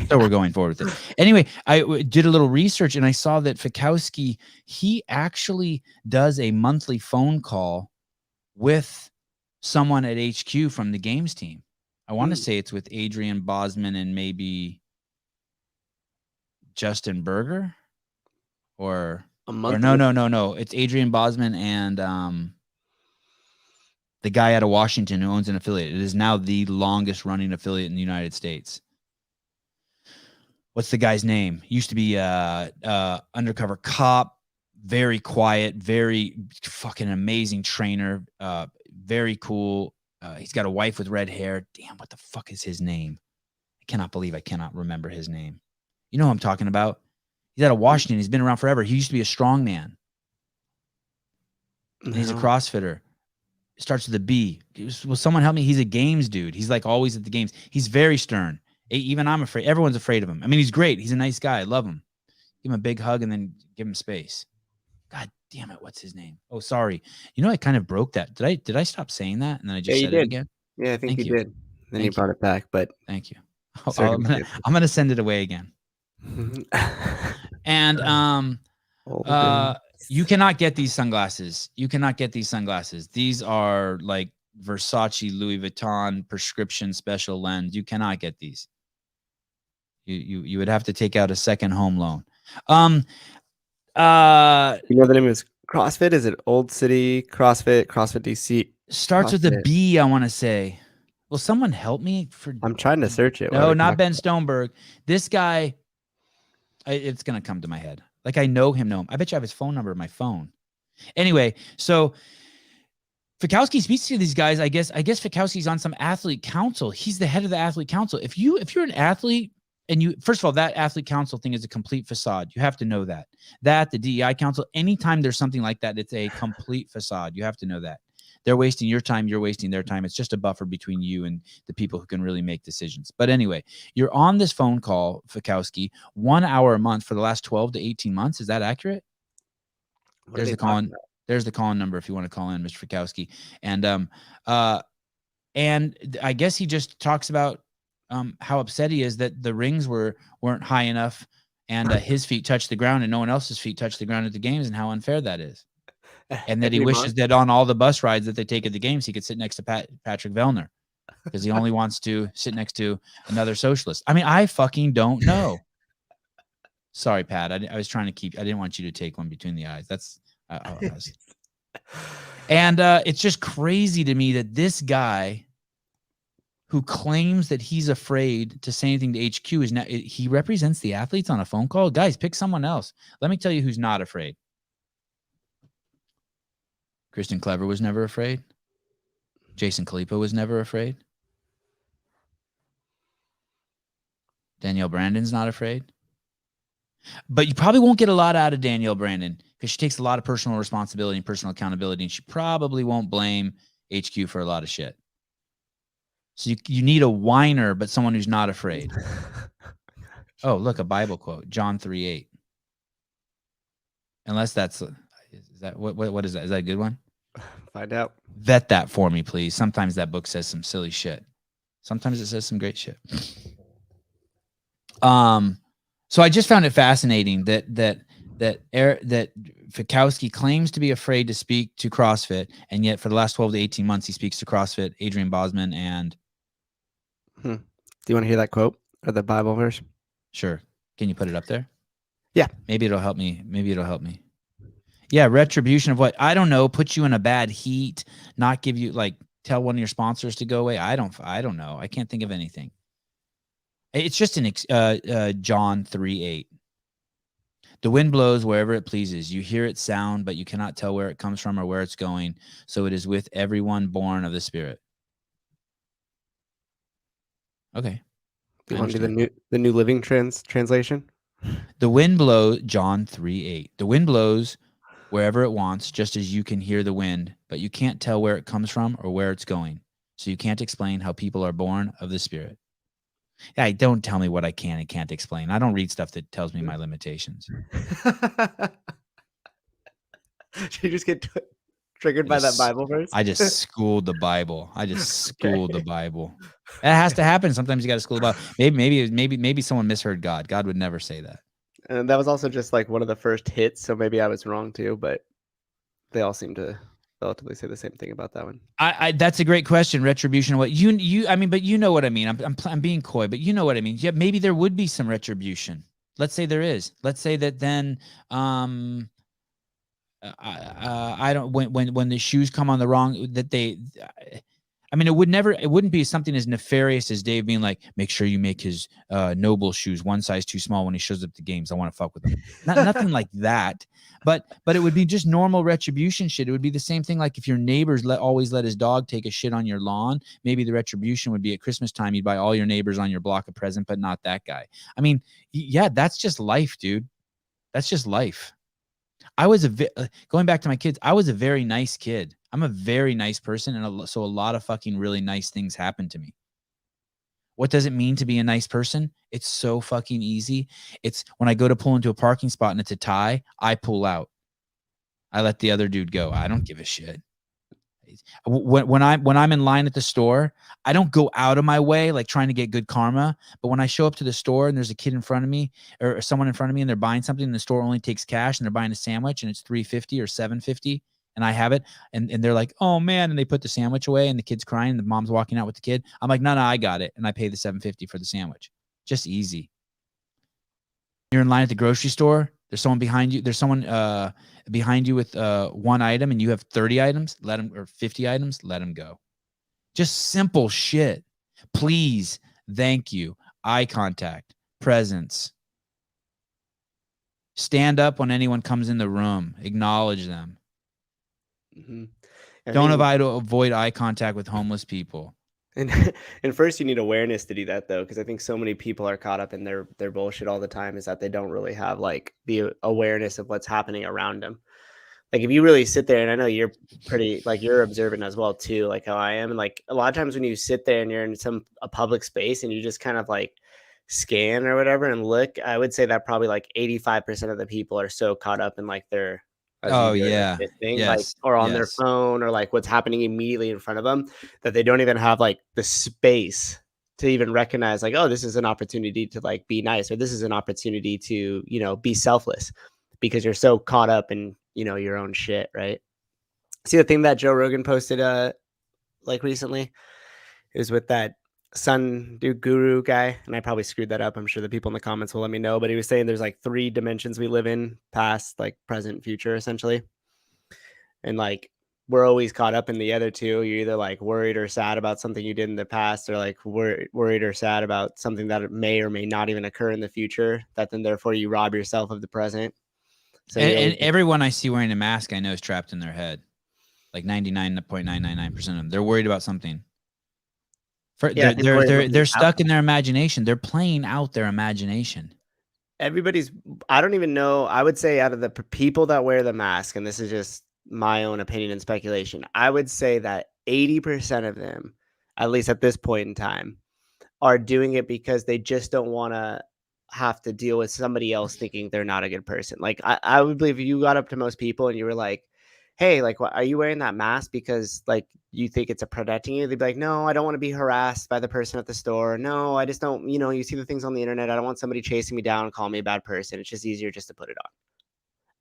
So we're going forward with it. Anyway, I did a little research and I saw that Fikowski, he actually does a monthly phone call with someone at HQ from the games team. I want to say it's with Adrian Bosman and maybe Justin Berger or no. It's Adrian Bosman and the guy out of Washington who owns an affiliate. It is now the longest running affiliate in the United States. What's the guy's name? Used to be undercover cop, very quiet, very fucking amazing trainer, very cool. He's got a wife with red hair. Damn, what the fuck is his name? I cannot believe I cannot remember his name. You know who I'm talking about? He's out of Washington. He's been around forever. He used to be a strongman. And he's a No. CrossFitter. It starts with a B. Will someone help me? He's a games dude. He's like always at the games. He's very stern. Even I'm afraid. Everyone's afraid of him. I mean, he's great. He's a nice guy. I love him. Give him a big hug and then give him space. God damn it. What's his name? Oh, sorry. You know, I kind of broke that. Did I stop saying that? And then I just you said it did. again? Yeah, I think Thank you you. did. Then you Thank you. brought it back, but Thank you. I'm circumstances. gonna send it away again. And Oh, goodness. you cannot get these sunglasses. You cannot get these sunglasses. These are like Versace, Louis Vuitton prescription special lens. You cannot get these. You would have to take out a second home loan. You know the name is CrossFit? Is it Old City CrossFit, CrossFit DC? Starts with a CrossFit. B, I want to say. Will someone help me? I'm trying to search it. while No, we're not talking. Ben Stoneberg. This guy, it's going to come to my head. Like I know him. I bet you have his phone number in my phone. Anyway, so Fikowski speaks to these guys. I guess Fikowski's on some athlete council. He's the head of the athlete council. If you're an athlete and you, first of all, that athlete council thing is a complete facade. You have to know that. The DEI council, anytime there's something like that, it's a complete facade. You have to know that. They're wasting your time. You're wasting their time. It's just a buffer between you and the people who can really make decisions. But anyway, you're on this phone call, Fikowski, 1 hour a month for the last 12 to 18 months. Is that accurate? What are There's they the talking call-in. about? There's the call-in number if you want to call in, Mr. Fikowski. And I guess he just talks about how upset he is that the rings weren't high enough and his feet touched the ground and no one else's feet touched the ground at the games, and how unfair that is. And that he Every wishes month? that on all the bus rides that they take at the games, he could sit next to Patrick Vellner, because he only wants to sit next to another socialist. I mean, I fucking don't know. Sorry, Pat. I was trying to keep. I didn't want you to take one between the eyes. That's. And it's just crazy to me that this guy, who claims that he's afraid to say anything to HQ, is now he represents the athletes on a phone call. Guys, pick someone else. Let me tell you who's not afraid. Kristen Clever was never afraid. Jason Kalipa was never afraid. Danielle Brandon's not afraid. But you probably won't get a lot out of Danielle Brandon because she takes a lot of personal responsibility and personal accountability, and she probably won't blame HQ for a lot of shit. So you need a whiner, but someone who's not afraid. Oh, look, a Bible quote, John 3:8. Unless that's, is that what is that? Is that a good one? Find out. Vet that for me, please. Sometimes that book says some silly shit. Sometimes it says some great shit. So I just found it fascinating that Fikowski claims to be afraid to speak to CrossFit, and yet for the last 12 to 18 months he speaks to CrossFit, Adrian Bosman, and Do you want to hear that quote or the Bible verse? sure. Can you put it up there? Yeah. Maybe it'll help me. Yeah, retribution of what? I don't know. Put you in a bad heat, not give you, like, tell one of your sponsors to go away. I don't know. I can't think of anything. It's just an John 3:8. The wind blows wherever it pleases. You hear its sound, but you cannot tell where it comes from or where it's going. So it is with everyone born of the Spirit. Okay. Do you want to do the New Living Translation? The wind blows, John 3:8. The wind blows wherever it wants, just as you can hear the wind, but you can't tell where it comes from or where it's going. So you can't explain how people are born of the Spirit. Yeah, don't tell me what I can and can't explain. I don't read stuff that tells me my limitations. Did you just get triggered by that Bible verse? I just schooled the Bible. The Bible. That has to happen. Sometimes you got to school the Bible. Maybe someone misheard God. God would never say that. And that was also just like one of the first hits, so maybe I was wrong too, but they all seem to relatively say the same thing about that one. That's a great question. Retribution. What I mean, but you know what I mean. I'm being coy, but you know what I mean. Yeah, maybe there would be some retribution. Let's say there is. Let's say that then I don't, when the shoes come on the wrong, that they, I mean, it wouldn't be something as nefarious as Dave being like, make sure you make his Noble shoes one size too small when he shows up to games. I want to fuck with him. Nothing like that. But it would be just normal retribution shit. It would be the same thing like if your neighbors always let his dog take a shit on your lawn, maybe the retribution would be at Christmas time, you'd buy all your neighbors on your block a present, but not that guy. I mean, yeah, that's just life, dude. That's just life. I was going back to my kids, I was a very nice kid. I'm a very nice person, and so a lot of fucking really nice things happen to me. What does it mean to be a nice person? It's so fucking easy. It's when I go to pull into a parking spot and it's a tie, I pull out. I let the other dude go. I don't give a shit. When I'm in line at the store, I don't go out of my way like trying to get good karma. But when I show up to the store and there's a kid in front of me or someone in front of me and they're buying something and the store only takes cash and they're buying a sandwich and it's $3.50 or $7.50 and I have it and they're like, oh man, and they put the sandwich away and the kid's crying and the mom's walking out with the kid. I'm like, no, I got it, and I pay the $7.50 for the sandwich. Just easy. You're in line at the grocery store. There's someone behind you. There's someone behind you with one item and you have 30 items, let them, or 50 items, let them go. Just simple shit. Please, thank you, eye contact, presence. Stand up when anyone comes in the room. Acknowledge them. Mm-hmm. Don't avoid eye contact with homeless people. And first you need awareness to do that, though, because I think so many people are caught up in their bullshit all the time, is that they don't really have like the awareness of what's happening around them. Like if you really sit there, and I know you're pretty like you're observant as well too, like how I am, and like a lot of times when you sit there and you're in a public space and you just kind of like scan or whatever and look, I would say that probably like 85% of the people are so caught up in like their thing, yes, like or on their phone or like what's happening immediately in front of them, that they don't even have like the space to even recognize like, oh, this is an opportunity to like be nice, or this is an opportunity to, you know, be selfless, because you're so caught up in, you know, your own shit, right? See the thing that Joe Rogan posted like recently? It was with that Sun Dude Guru guy, and I probably screwed that up. I'm sure the people in the comments will let me know, but he was saying there's like 3 dimensions we live in: past, like present, future, essentially. And like we're always caught up in the other two. You're either like worried or sad about something you did in the past, or like worried or sad about something that may or may not even occur in the future, that then therefore you rob yourself of the present. So and everyone I see wearing a mask I know is trapped in their head. Like 99.999% of them. They're worried about something. They're stuck in their imagination. They're playing out their imagination. I don't even know. I would say out of the people that wear the mask, and this is just my own opinion and speculation, I would say that 80% of them, at least at this point in time, are doing it because they just don't want to have to deal with somebody else thinking they're not a good person. Like I would believe if you got up to most people and you were like, hey, like, are you wearing that mask because like you think it's protecting you? They'd be like, no, I don't want to be harassed by the person at the store. No, I just don't, you know, you see the things on the internet. I don't want somebody chasing me down and calling me a bad person. It's just easier just to put it on,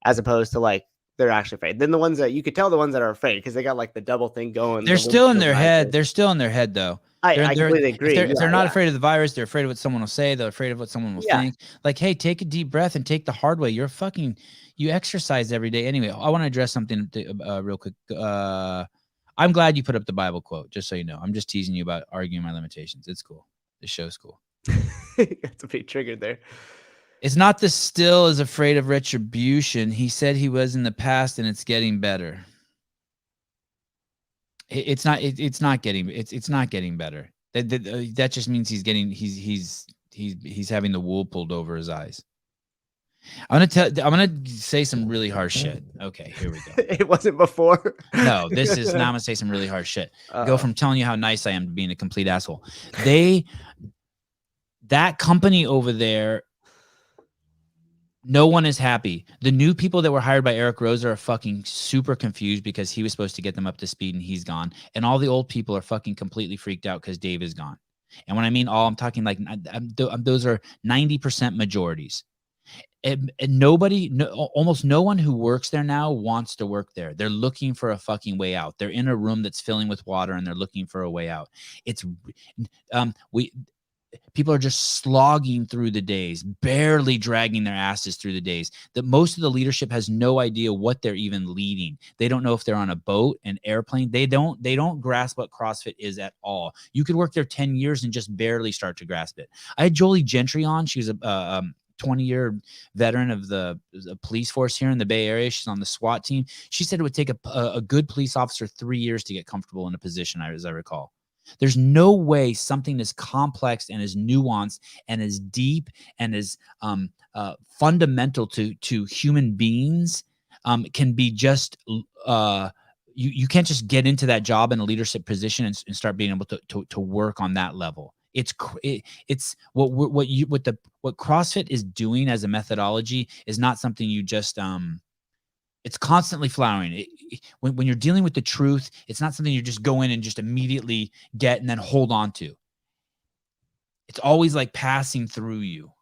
as opposed to like they're actually afraid. Then the ones that you could tell, the ones that are afraid, because they got like the double thing going. They're still in their head. They're still in their head though. I completely agree. If they're not afraid of the virus, they're afraid of what someone will say. They're afraid of what someone will think. Like, hey, take a deep breath and take the hard way. You exercise every day. Anyway, I want to address something real quick. I'm glad you put up the Bible quote, just so you know. I'm just teasing you about arguing my limitations. It's cool. The show's cool. That's a bit triggered there. It's not the still is afraid of retribution. He said he was in the past and it's getting better. It's not getting better. That just means he's having the wool pulled over his eyes. I'm gonna say some really harsh shit. Okay, here we go. It wasn't before. No, this is now. I'm gonna say some really harsh shit. Go from telling you how nice I am to being a complete asshole. That company over there, no one is happy. The new people that were hired by Eric Roza are fucking super confused because he was supposed to get them up to speed and he's gone. And all the old people are fucking completely freaked out because Dave is gone. And when I mean all, I'm talking like those are 90% majorities. And almost no one who works there now wants to work there. They're looking for a fucking way out. They're in a room that's filling with water and they're looking for a way out. people are just slogging through the days, barely dragging their asses through the days. That most of the leadership has no idea what they're even leading. They don't know if they're on a boat, an airplane. They don't grasp what CrossFit is at all. You could work there 10 years and just barely start to grasp it. I had Jolie Gentry on. She was a 20-year veteran of the police force here in the Bay Area. She's on the SWAT team. She said it would take a good police officer 3 years to get comfortable in a position, as I recall. There's no way something as complex and as nuanced and as deep and as fundamental to human beings can be just you can't just get into that job in a leadership position and start being able to work on that level. It's what CrossFit is doing as a methodology is not something you just it's constantly flowering. When you're dealing with the truth, it's not something you just go in and just immediately get and then hold on to. It's always like passing through you.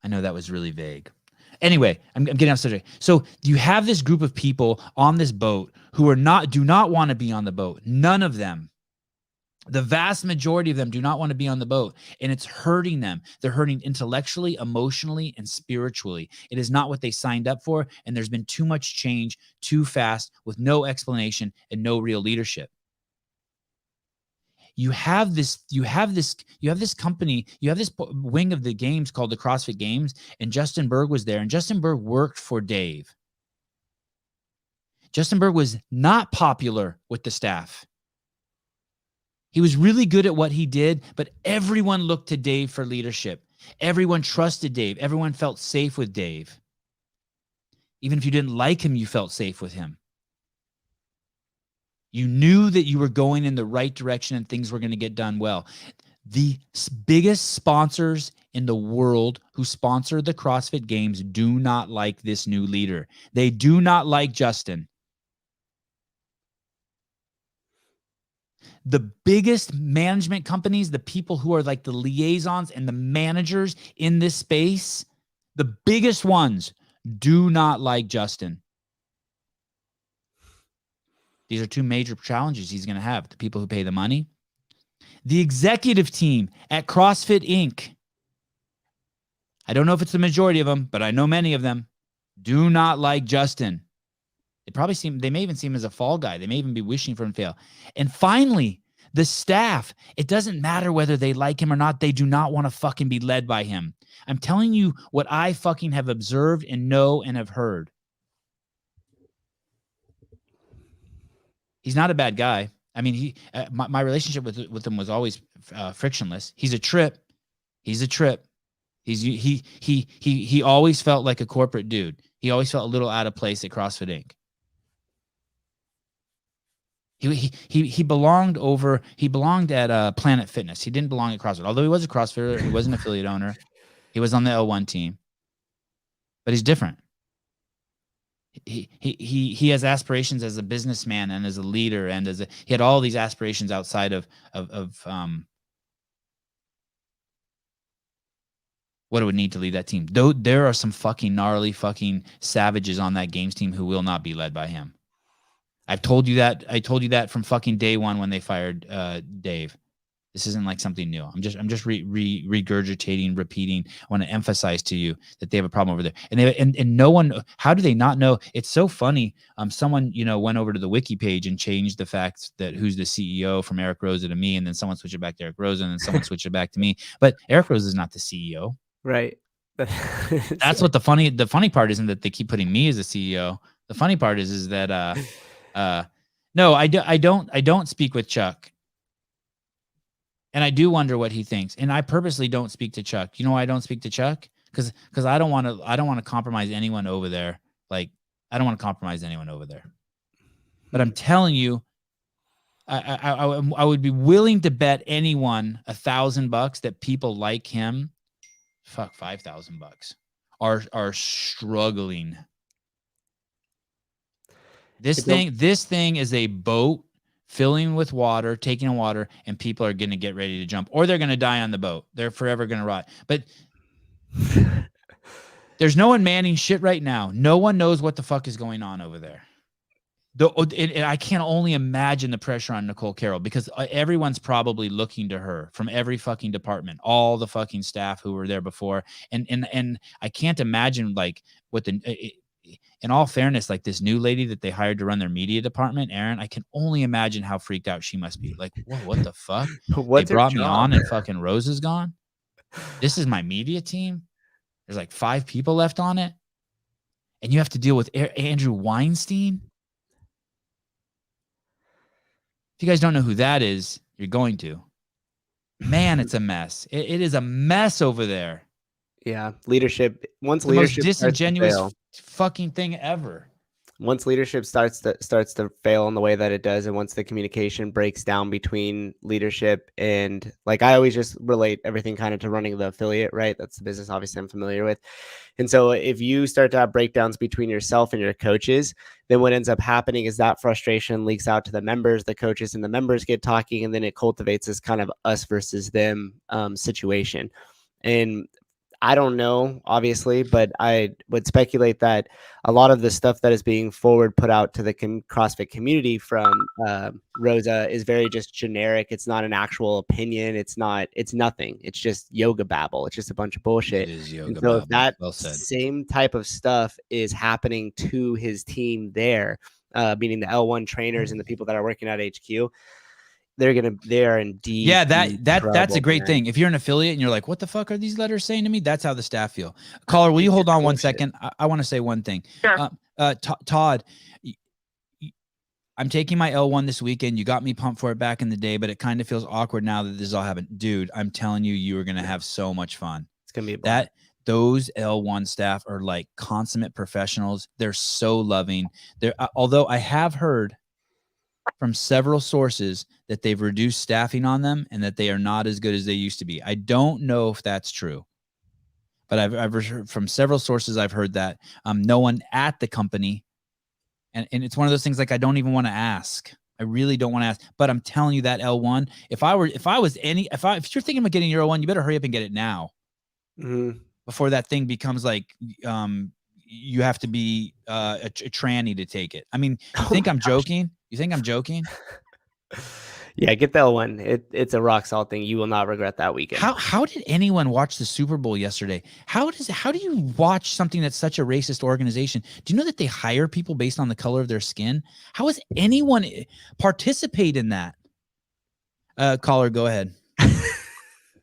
I know that was really vague. Anyway, I'm getting off subject. So you have this group of people on this boat who do not want to be on the boat. None of them. The vast majority of them do not want to be on the boat, and it's hurting them. They're hurting intellectually, emotionally, and spiritually. It is not what they signed up for, and there's been too much change too fast with no explanation and no real leadership. You have this company, you have this wing of the games called the CrossFit Games, and Justin Berg was there, and Justin Berg worked for Dave. Justin Berg was not popular with the staff. He was really good at what he did, but everyone looked to Dave for leadership. Everyone trusted Dave. Everyone felt safe with Dave. Even if you didn't like him, you felt safe with him. You knew that you were going in the right direction and things were going to get done well. The biggest sponsors in the world who sponsor the CrossFit Games do not like this new leader. They do not like Justin. The biggest management companies, the people who are like the liaisons and the managers in this space, the biggest ones do not like Justin. These are two major challenges he's going to have. The people who pay the money. The executive team at CrossFit Inc. I don't know if it's the majority of them, but I know many of them do not like Justin. They may even see him as a fall guy. They may even be wishing for him to fail. And finally, the staff. It doesn't matter whether they like him or not. They do not want to fucking be led by him. I'm telling you what I fucking have observed and know and have heard. He's not a bad guy. I mean, my relationship with him was always frictionless. He's a trip. He always felt like a corporate dude. He always felt a little out of place at CrossFit Inc. He belonged at Planet Fitness. He didn't belong at CrossFit. Although he was a CrossFitter, he was an affiliate owner. He was on the L1 team. But he's different. He has aspirations as a businessman and as a leader and he had all these aspirations outside of what it would need to lead that team. Though there are some fucking gnarly fucking savages on that games team who will not be led by him. I've told you that. I told you that from fucking day one when they fired Dave. This isn't like something new. I'm just regurgitating, repeating. I want to emphasize to you that they have a problem over there. And no one. How do they not know? It's so funny. Someone went over to the wiki page and changed the fact that who's the CEO from Eric Roza to me, and then someone switched it back to Eric Roza, and then someone switched it back to me. But Eric Roza is not the CEO. Right. That's what the funny part isn't that they keep putting me as a CEO. The funny part is that no, I don't speak with Chuck. And I do wonder what he thinks. And I purposely don't speak to Chuck. You know why I don't speak to Chuck? Because I don't want to compromise anyone over there. Like, I don't want to compromise anyone over there. But I'm telling you, I would be willing to bet anyone $1,000 that people like him, $5,000 are struggling. This thing is a boat filling with water, taking in water, and people are going to get ready to jump, or they're going to die on the boat. They're forever going to rot. But there's no one manning shit right now. No one knows what the fuck is going on over there. And I can only imagine the pressure on Nicole Carroll, because everyone's probably looking to her from every fucking department, all the fucking staff who were there before. And I can't imagine, like, what in all fairness, like this new lady that they hired to run their media department, Erin, I can only imagine how freaked out she must be. Like, whoa, what the fuck? What's They her brought me job? on and fucking Rose is gone. This is my media team. There's like 5 people left on it. And you have to deal with Andrew Weinstein. If you guys don't know who that is, you're going to. Man, it's a mess. It is a mess over there. Yeah, leadership. Once The most leadership disingenuous starts to fail, fucking thing ever. once leadership starts to fail in the way that it does, and once the communication breaks down between leadership and, like, I always just relate everything kind of to running the affiliate, right? That's the business obviously I'm familiar with. And so if you start to have breakdowns between yourself and your coaches, then what ends up happening is that frustration leaks out to the members, the coaches and the members get talking, and then it cultivates this kind of us versus them situation. And I don't know, obviously, but I would speculate that a lot of the stuff that is being put out to the CrossFit community from Rosa is very just generic. It's not an actual opinion. It's nothing. It's just yoga babble. It's just a bunch of bullshit. It is yoga And so if babble. that Well said. same type of stuff is happening to his team there, meaning the L1 trainers and the people that are working at HQ, they are in deep. Yeah, deep that's a trouble, great man. thing. If you're an affiliate and you're like, what the fuck are these letters saying to me? That's how the staff feel. Caller, will you hold on one second? I want to say one thing. Sure. Todd, I'm taking my L1 this weekend. You got me pumped for it back in the day, but it kind of feels awkward now that this is all happened. Dude, I'm telling you, you are going to have so much fun. It's going to be a blast. Those L1 staff are like consummate professionals. They're so loving. Although I have heard from several sources that they've reduced staffing on them and that they are not as good as they used to be. I don't know if that's true, but I've heard from several sources. I've heard that no one at the company, and it's one of those things, like, I don't even want to ask. I really don't want to ask, but I'm telling you that L1, if you're thinking about getting your L1, you better hurry up and get it now. Mm-hmm. Before that thing becomes like, you have to be a tranny to take it. I mean, you think I'm joking? You think I'm joking? Yeah, get that one. It's a rock solid thing. You will not regret that weekend. How did anyone watch the Super Bowl yesterday? How do you watch something that's such a racist organization? Do you know that they hire people based on the color of their skin? How has anyone participate in that? Caller, go ahead.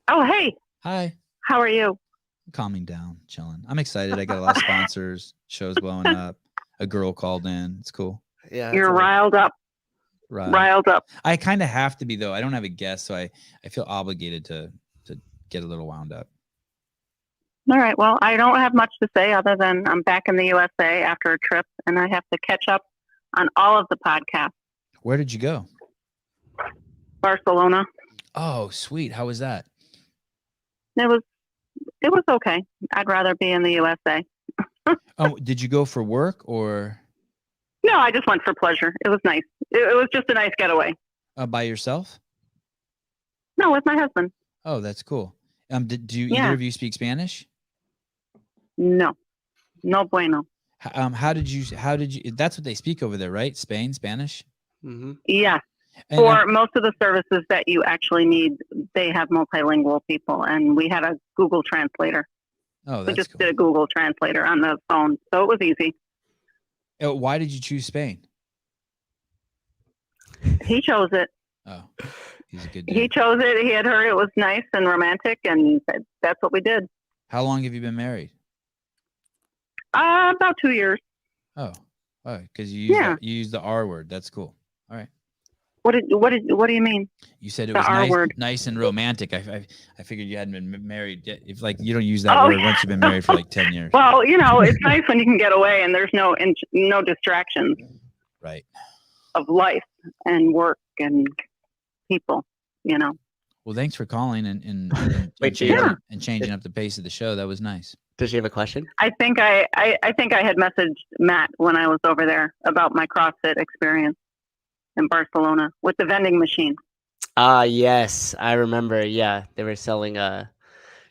Oh, hey. Hi. How are you? Calming down, chilling. I'm excited. I got a lot of sponsors. Show's blowing up. A girl called in. It's cool. Yeah, You're riled up. Right. Riled up. I kind of have to be, though. I don't have a guest, so I feel obligated to get a little wound up. All right. Well, I don't have much to say other than I'm back in the USA after a trip, and I have to catch up on all of the podcasts. Where did you go? Barcelona. Oh, sweet. How was that? It was okay. I'd rather be in the USA. Oh, did you go for work or? No, I just went for pleasure. It was nice. It was just a nice getaway. By yourself? No, with my husband. Oh, that's cool. Do either of you speak Spanish? No bueno. How did you? That's what they speak over there, right? Spanish. Mm-hmm. Yeah. And, For most of the services that you actually need, they have multilingual people, and we had a Google translator. Oh, we that's just cool. did a Google translator on the phone, so it was easy. Why did you choose Spain? He chose it. Oh, he's a good dude. He chose it. He had heard it was nice and romantic, and that's what we did. How long have you been married? About 2 years. Oh, because you use the R word. That's cool. All right. What do you mean? You said it The was R word. nice and romantic. I figured you hadn't been married yet. If like you don't use that word once you've been married for like 10 years. Well, it's nice when you can get away and there's no distractions. Right. Of life and work and people. Well, thanks for calling and changing up the pace of the show. That was nice. Does she have a question? I think I had messaged Matt when I was over there about my CrossFit experience in Barcelona with the vending machine. Yes, I remember. Yeah, they were selling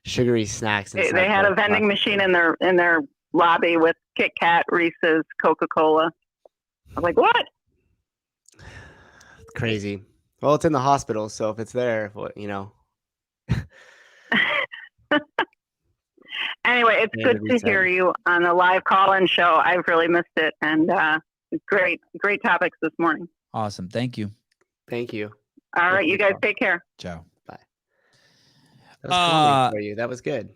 sugary snacks. They had a vending machine in their lobby with Kit Kat, Reese's, Coca-Cola. I was like, what? Crazy. Well, it's in the hospital, so if it's there, what you know. Anyway, it's Yeah, good that'd be to sad. hear you on the live call-in show. I've really missed it, and great topics this morning. Awesome. Thank you. Thank you. All Thank right, you guys Paul. take care. Ciao. That was calming for you. That was good.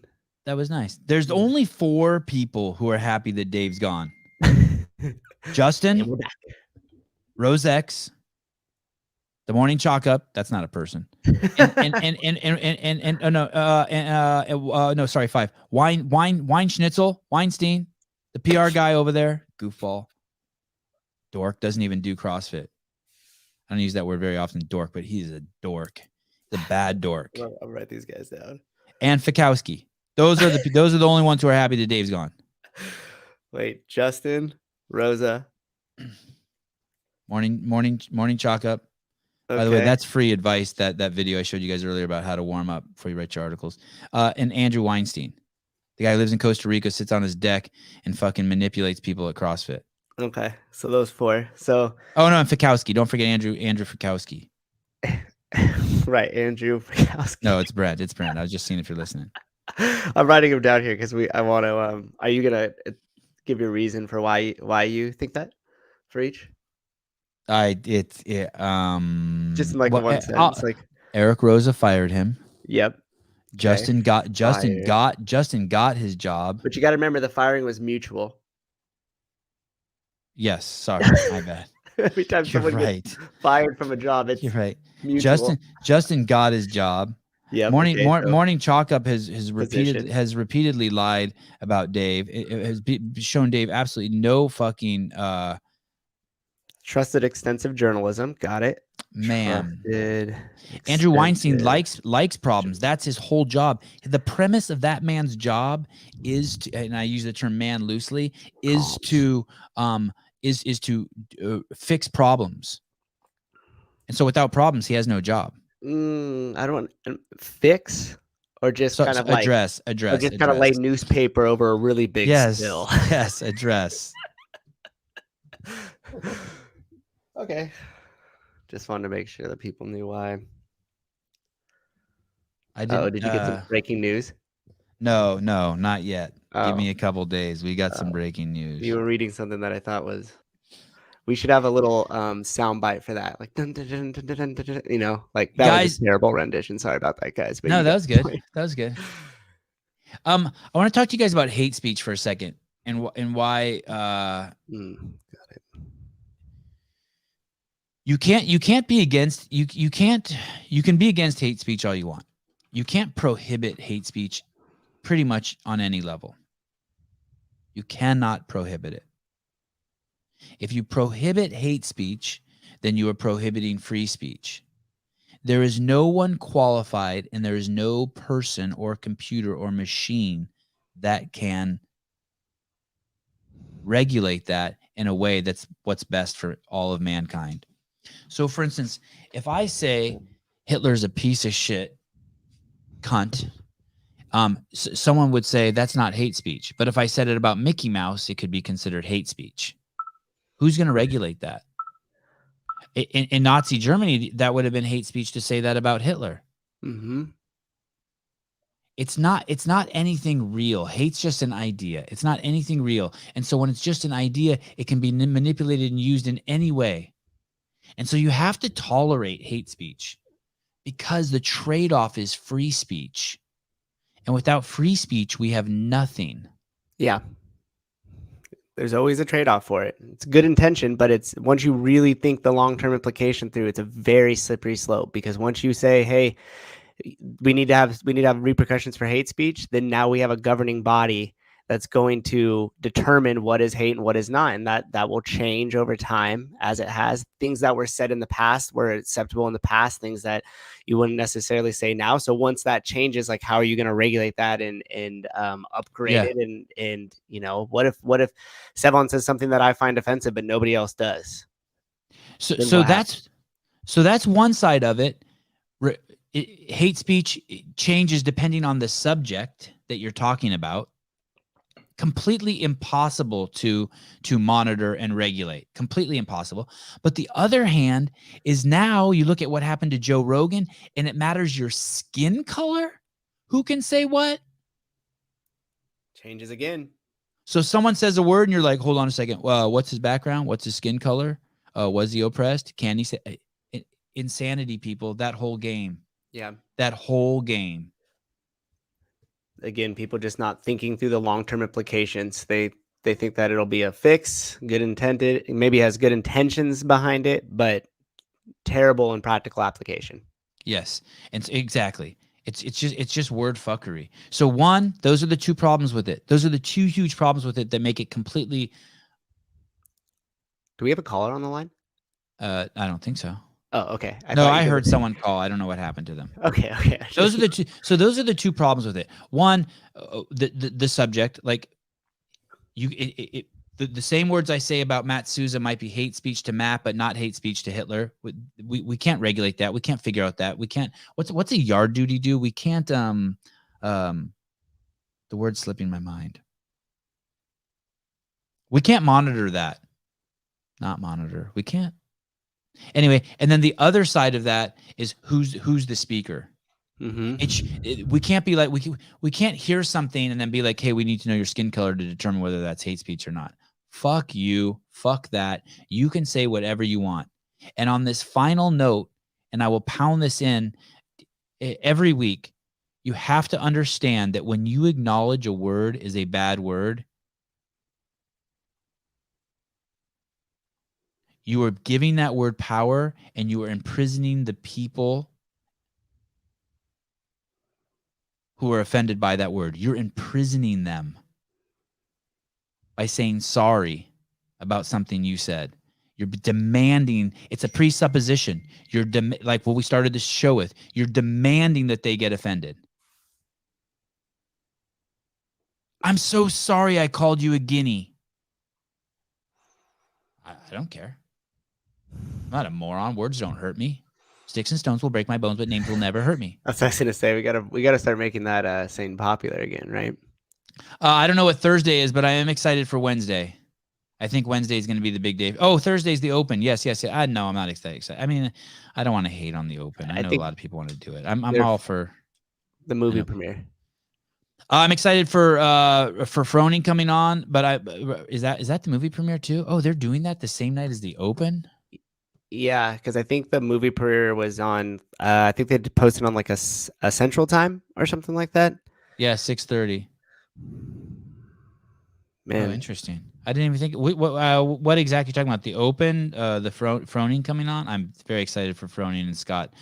That was nice. There's only 4 people who are happy that Dave's gone. Justin, And we're back. Rose X, the Morning Chalk Up. That's not a person. No, sorry, 5. Weinstein, the PR guy over there, goofball, dork, doesn't even do CrossFit. I don't use that word very often, dork, but he's a bad dork. I'll write these guys down. And Fikowski. Those are the only ones who are happy that Dave's gone. Wait, Justin, Rosa. Morning Chalk Up. Okay. By the way, that's free advice. That video I showed you guys earlier about how to warm up before you write your articles. And Andrew Weinstein, the guy who lives in Costa Rica, sits on his deck and fucking manipulates people at CrossFit. Okay, so those 4. So Oh no, and Fikowski. Don't forget Andrew Fikowski. right, Andrew Fikowski. No, it's Brent. It's Brent. I was just seeing if you're listening. I'm writing him down here because I want to. Are you gonna give your reason for why you think that for each? Just in like one sentence, like Eric Rosa fired him. Yep. Justin got his job. But you got to remember the firing was mutual. Yes, sorry, my bad. Every time You're someone right. gets fired from a job, it's You're right. mutual. Justin got his job. Yeah. Morning Chalk Up has repeatedly lied about Dave. It has shown Dave absolutely no fucking Trusted extensive journalism. Got it. man. Trusted Andrew Weinstein extensive. likes problems. That's his whole job. The premise of that man's job is to, and I use the term man loosely, is to fix problems. And so without problems, he has no job. I don't fix or just kind of like address, or just kind of lay newspaper over a really big spill. Yes, address. Okay. Just wanted to make sure that people knew why. Did you get some breaking news? No, not yet. Oh. Give me a couple days. We got some breaking news. You were reading something that I thought was. We should have a little sound bite for that, like dun, dun, dun, dun, dun, dun, dun, you know, like that guys, was a terrible rendition. Sorry about that, guys. But no, that was good. That was good. I want to talk to you guys about hate speech for a second and why. Got it. You can't be against you can be against hate speech all you want. You can't prohibit hate speech pretty much on any level. You cannot prohibit it. If you prohibit hate speech, then you are prohibiting free speech. There is no one qualified and there is no person or computer or machine that can regulate that in a way that's what's best for all of mankind. So, for instance, if I say Hitler's a piece of shit cunt, someone would say that's not hate speech. But if I said it about Mickey Mouse, it could be considered hate speech. Who's going to regulate that? In Nazi Germany, that would have been hate speech to say that about Hitler. Mm-hmm. It's not anything real. Hate's just an idea. It's not anything real. And so when it's just an idea, it can be manipulated and used in any way. And so you have to tolerate hate speech because the trade-off is free speech. And without free speech, we have nothing. Yeah. There's always a trade-off for it. It's good intention, but it's once you really think the long-term implication through, it's a very slippery slope, because once you say, hey, we need to have repercussions for hate speech, then now we have a governing body that's going to determine what is hate and what is not. And that will change over time, as it has. Things that were said in the past were acceptable in the past, things that you wouldn't necessarily say now. So once that changes, like, how are you going to regulate that and upgrade it? And you know, what if Sevan says something that I find offensive, but nobody else does? So that's one side of it. Hate speech changes depending on the subject that you're talking about. completely impossible to monitor and regulate. Completely impossible. But the other hand is now you look at what happened to Joe Rogan, and it matters your skin color. Who can say what? Changes again. So someone says a word and you're like, hold on a second. Well, what's his background? What's his skin color? Was he oppressed? Can he say insanity, people? That whole game. Yeah. That whole game. Again, people just not thinking through the long-term implications. They think that it'll be a fix, good intended, maybe has good intentions behind it, but terrible in practical application. Yes. And exactly. It's just word fuckery. So one, those are the two problems with it. Those are the two huge problems with it that make it completely. Do we have a caller on the line? I don't think so. Oh, okay. I heard someone call. I don't know what happened to them. Okay. Those are the two. So those are the two problems with it. One, the subject, like the same words I say about Matt Souza might be hate speech to Matt, but not hate speech to Hitler. We can't regulate that. We can't figure out that. We can't. What's a yard duty do? We can't. The word's slipping my mind. We can't monitor that. Not monitor. We can't. Anyway, and then the other side of that is who's the speaker. Mm-hmm. We can't be like we can't hear something and then be like, hey, we need to know your skin color to determine whether that's hate speech or not. Fuck you. Fuck that. You can say whatever you want. And on this final note, and I will pound this in every week, you have to understand that when you acknowledge a word is a bad word, you are giving that word power and you are imprisoning the people who are offended by that word. You're imprisoning them by saying sorry about something you said. You're demanding, it's a presupposition. You're like what we started this show with. You're demanding that they get offended. I'm so sorry I called you a guinea. I don't care. I'm not a moron. Words don't hurt me. Sticks and stones will break my bones, but names will never hurt me. That's what I was gonna say. We gotta start making that saying popular again, right? I don't know what Thursday is, but I am excited for Wednesday. I think Wednesday is going to be the big day. Oh, Thursday's the Open. Yes. No, I'm not excited. I mean, I don't want to hate on the Open. I know a lot of people want to do it. I'm all for the movie premiere. I'm excited for Froning coming on, but is that the movie premiere too? Oh, they're doing that the same night as the Open. Yeah, because I think the movie premiere was on. I think they posted on like a Central Time or something like that. Yeah, 6:30. Man, oh, interesting. I didn't even think. What exactly are you talking about? The Open, the Froning coming on. I'm very excited for Froning and Scott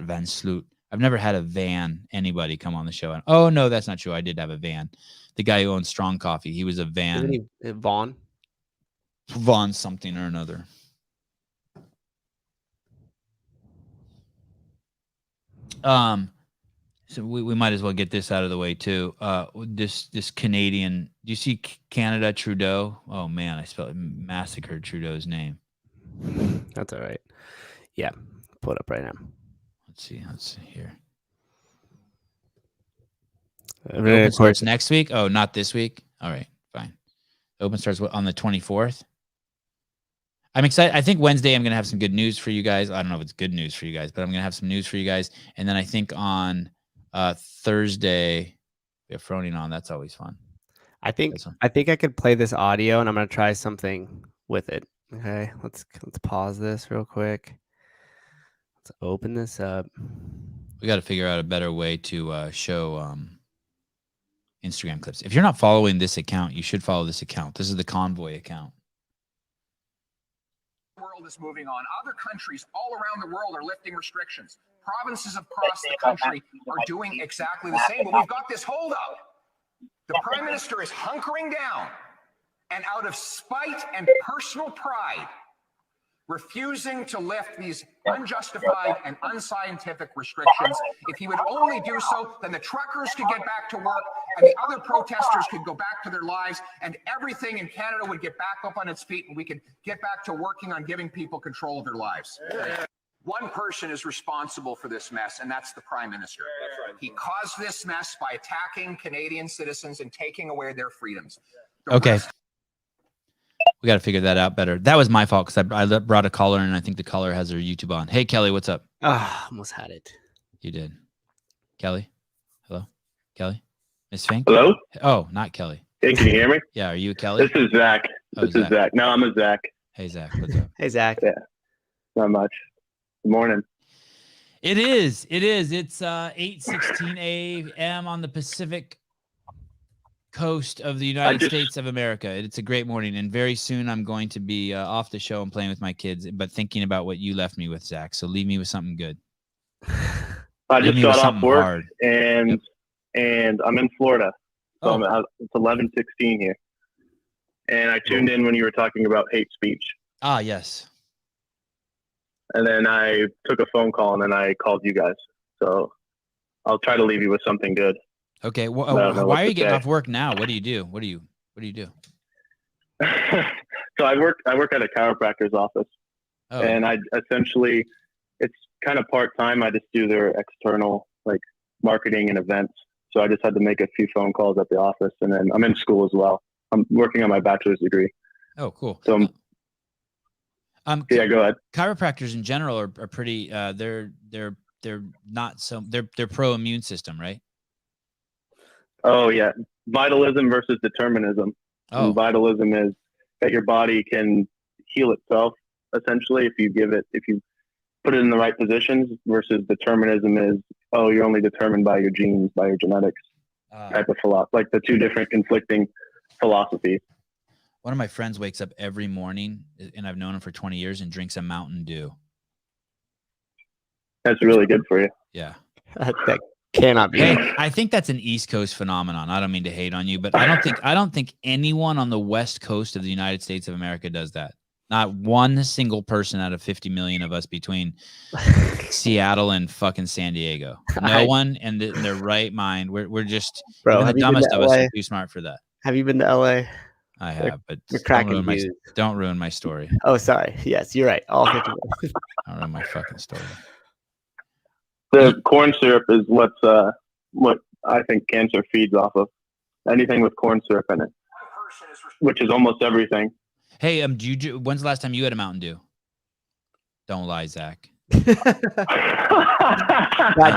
Van Sloot. I've never had a Van anybody come on the show. Oh no, that's not true. I did have a Van. The guy who owns Strong Coffee, he was a Van. Isn't he Vaughn something or another. So we might as well get this out of the way too. This Canadian. Do you see Canada Trudeau? Oh man, I massacred Trudeau's name. That's all right. Yeah, pull it up right now. Let's see here. Open starts next week. Oh, not this week. All right, fine. Open starts on the 24th. I'm excited. I think Wednesday I'm going to have some good news for you guys. I don't know if it's good news for you guys, but I'm going to have some news for you guys. And then I think on Thursday we have Froning on. That's always fun. I think I could play this audio and I'm going to try something with it. Okay, let's pause this real quick. Let's open this up. We got to figure out a better way to show Instagram clips. If you're not following this account, you should follow this account. This is the Convoy account. World is moving on. Other countries all around the world are lifting restrictions. Provinces across the country are doing exactly the same, but we've got this holdup. The Prime Minister is hunkering down and out of spite and personal pride, refusing to lift these unjustified and unscientific restrictions. If he would only do so, then the truckers could get back to work and the other protesters could go back to their lives and everything in Canada would get back up on its feet and we could get back to working on giving people control of their lives. One person is responsible for this mess, and that's the Prime Minister. That's right. He caused this mess by attacking Canadian citizens and taking away their freedoms. Okay. We got to figure that out better. That was my fault because I brought a caller and I think the caller has her YouTube on. Hey, Kelly, what's up? Almost had it. You did. Kelly? Hello? Kelly? Miss Fink? Hello? Oh, not Kelly. Hey, can you hear me? Yeah, are you Kelly? This is Zach. Oh, This is Zach. No, I'm a Zach. Hey, Zach, what's up? Hey, Zach. Yeah. Not much. Good morning. It is. It's 8:16 a.m. on the Pacific coast of the United States of America. It's a great morning, and very soon I'm going to be off the show and playing with my kids, but thinking about what you left me with, Zach. So leave me with something good. I just got off work, hard. and I'm in Florida. So it's 11:16 here. And I tuned in when you were talking about hate speech. Ah, yes. And then I took a phone call, and then I called you guys. So I'll try to leave you with something good. Okay. Well, why are you getting off work now? What do you do? What do you do? So I work at a chiropractor's office, and I essentially, it's kind of part-time. I just do their external like marketing and events. So I just had to make a few phone calls at the office, and then I'm in school as well. I'm working on my bachelor's degree. Oh, cool. So yeah, go ahead. Chiropractors in general are pretty. They're not so. They're pro immune system, right? Oh yeah, vitalism versus determinism. Oh, and vitalism is that your body can heal itself essentially if you put it in the right positions. Versus determinism is you're only determined by your genes, by your genetics. Type of philosophy, like the two different conflicting philosophies. One of my friends wakes up every morning, and I've known him for 20 years, and drinks a Mountain Dew. That's really good for you. Yeah. That cannot be. Hey, I think that's an East Coast phenomenon. I don't mean to hate on you, but I don't think anyone on the West Coast of the United States of America does that. Not one single person out of 50 million of us between Seattle and fucking San Diego. No one in their right mind. We're just even the dumbest of us are too smart for that. Have you been to LA? I have, but don't ruin my story. Oh, sorry. Yes, you're right. All 50 million. Don't ruin my fucking story. The corn syrup is what I think cancer feeds off of. Anything with corn syrup in it, which is almost everything. Hey, when's the last time you had a Mountain Dew? Don't lie, Zach. God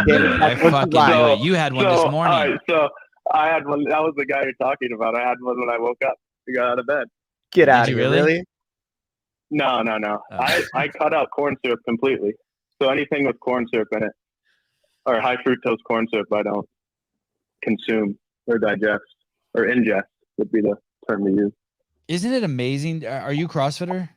damn it. I fucking knew it. You had one this morning. All right, so I had one. That was the guy you're talking about. I had one when I woke up. I got out of bed. Get out of here, really? No. Oh. I cut out corn syrup completely. So anything with corn syrup in it, or high fructose corn syrup, I don't consume or digest or ingest would be the term to use. Isn't it amazing? Are you a CrossFitter?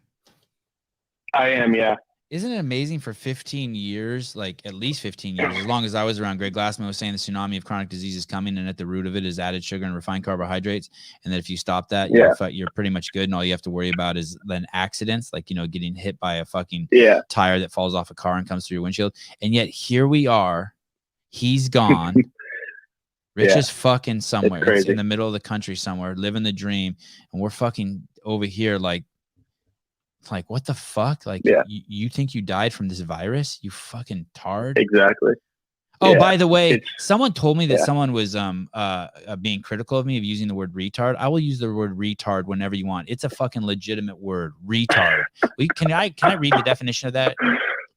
I am, yeah. Isn't it amazing for 15 years, like at least 15 years, as long as I was around, Greg Glassman was saying the tsunami of chronic disease is coming, and at the root of it is added sugar and refined carbohydrates. And that if you stop that, you're pretty much good. And all you have to worry about is then accidents, like, getting hit by a fucking tire that falls off a car and comes through your windshield. And yet here we are. He's gone. Rich is fucking somewhere. It's in the middle of the country somewhere, living the dream. And we're fucking over here like what the fuck? Like, you think you died from this virus? You fucking tard. Exactly. Oh, by the way, someone told me that someone was being critical of me of using the word retard. I will use the word retard whenever you want. It's a fucking legitimate word, retard. Can I read the definition of that?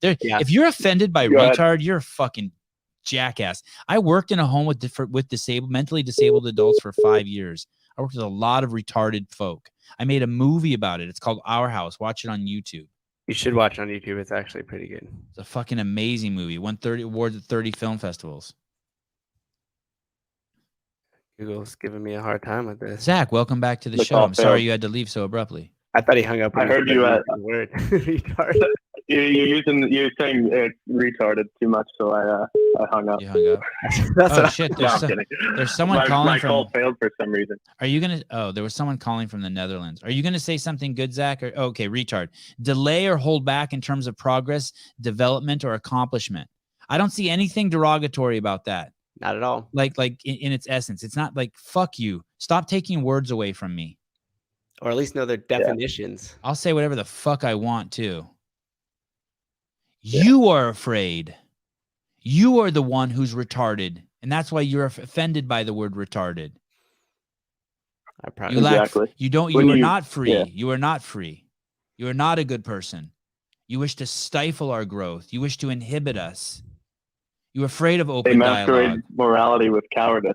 If you're offended by retard, you're a fucking jackass. I worked in a home with mentally disabled adults for 5 years. I worked with a lot of retarded folk. I made a movie about it. It's called Our House. Watch it on YouTube. You should watch it on YouTube. It's actually pretty good. It's a fucking amazing movie. Won 30 awards at 30 film festivals. Google's giving me a hard time with this. Zach, welcome back to the show. I'm sorry you had to leave so abruptly. I thought he hung up. I heard you at word. Retard. You're saying retarded too much, so I hung up. You hung up. Oh shit! There's someone calling my from. call failed for some reason. Are you gonna? Oh, there was someone calling from the Netherlands. Are you gonna say something good, Zach? Or okay, retard. Delay or hold back in terms of progress, development, or accomplishment. I don't see anything derogatory about that. Not at all. Like in its essence, it's not like fuck you. Stop taking words away from me. Or at least know their definitions. I'll say whatever the fuck I want to. You are afraid. You are the one who's retarded. And that's why you're offended by the word retarded. I probably You lack, Exactly. you don't, When you are you- not free. yeah. You are not free. You are not a good person. You wish to stifle our growth. You wish to inhibit us. You're afraid of They open masquerade dialogue. morality with cowardice.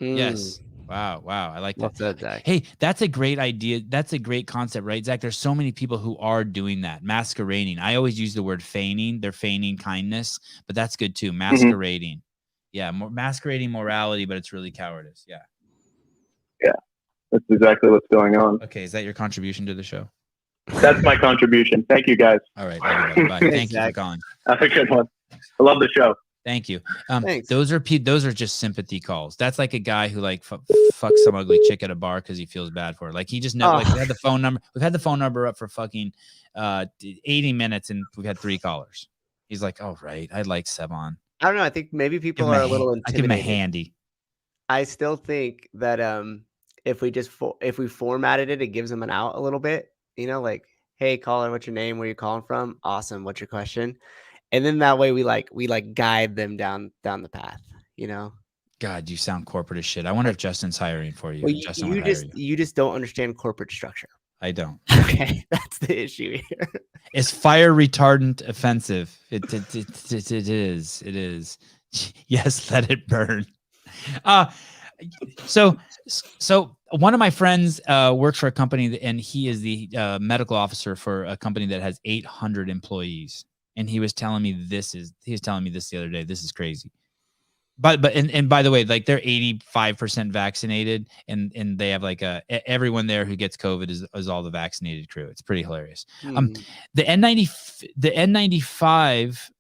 Yes. Wow. I like Well that. said, Zach. Hey, that's a great idea. That's a great concept, right, Zach? There's so many people who are doing that, masquerading. I always use the word feigning. They're feigning kindness, but that's good too. Masquerading. Yeah, masquerading morality, but it's really cowardice. Yeah. Yeah, that's exactly what's going on. Okay, is that your contribution to the show? That's my contribution. Thank you, guys. All right, love you, buddy. Bye. Thank you for Zach. calling. Have a good one. I love the show. Thank you. Thanks. Those are just sympathy calls. That's like a guy who like fucks some ugly chick at a bar because he feels bad for her. Like he just never like we had the phone number. We've had the phone number up for fucking 80 minutes and we've had 3 callers. He's like, oh right, I like Sevan. I don't know. I think maybe people Give him are a little I give him a intimidated. handy. I still think that if we just if we formatted it, it gives them an out a little bit. You know, like, hey caller, what's your name? Where you calling from? Awesome. What's your question? And then that way we guide them down the path. You know. God, you sound corporate as shit. I wonder if Justin's hiring for you. Well, Justin you would hire just you. you just don't understand corporate structure. I don't. Okay, that's the issue here. Is fire retardant offensive? It is. It is. Yes, let it burn. So one of my friends works for a company, and he is the medical officer for a company that has 800 employees. And he was telling me this the other day. This is crazy. But by the way, like they're 85% vaccinated, and they have like everyone there who gets COVID is all the vaccinated crew. It's pretty hilarious. The N95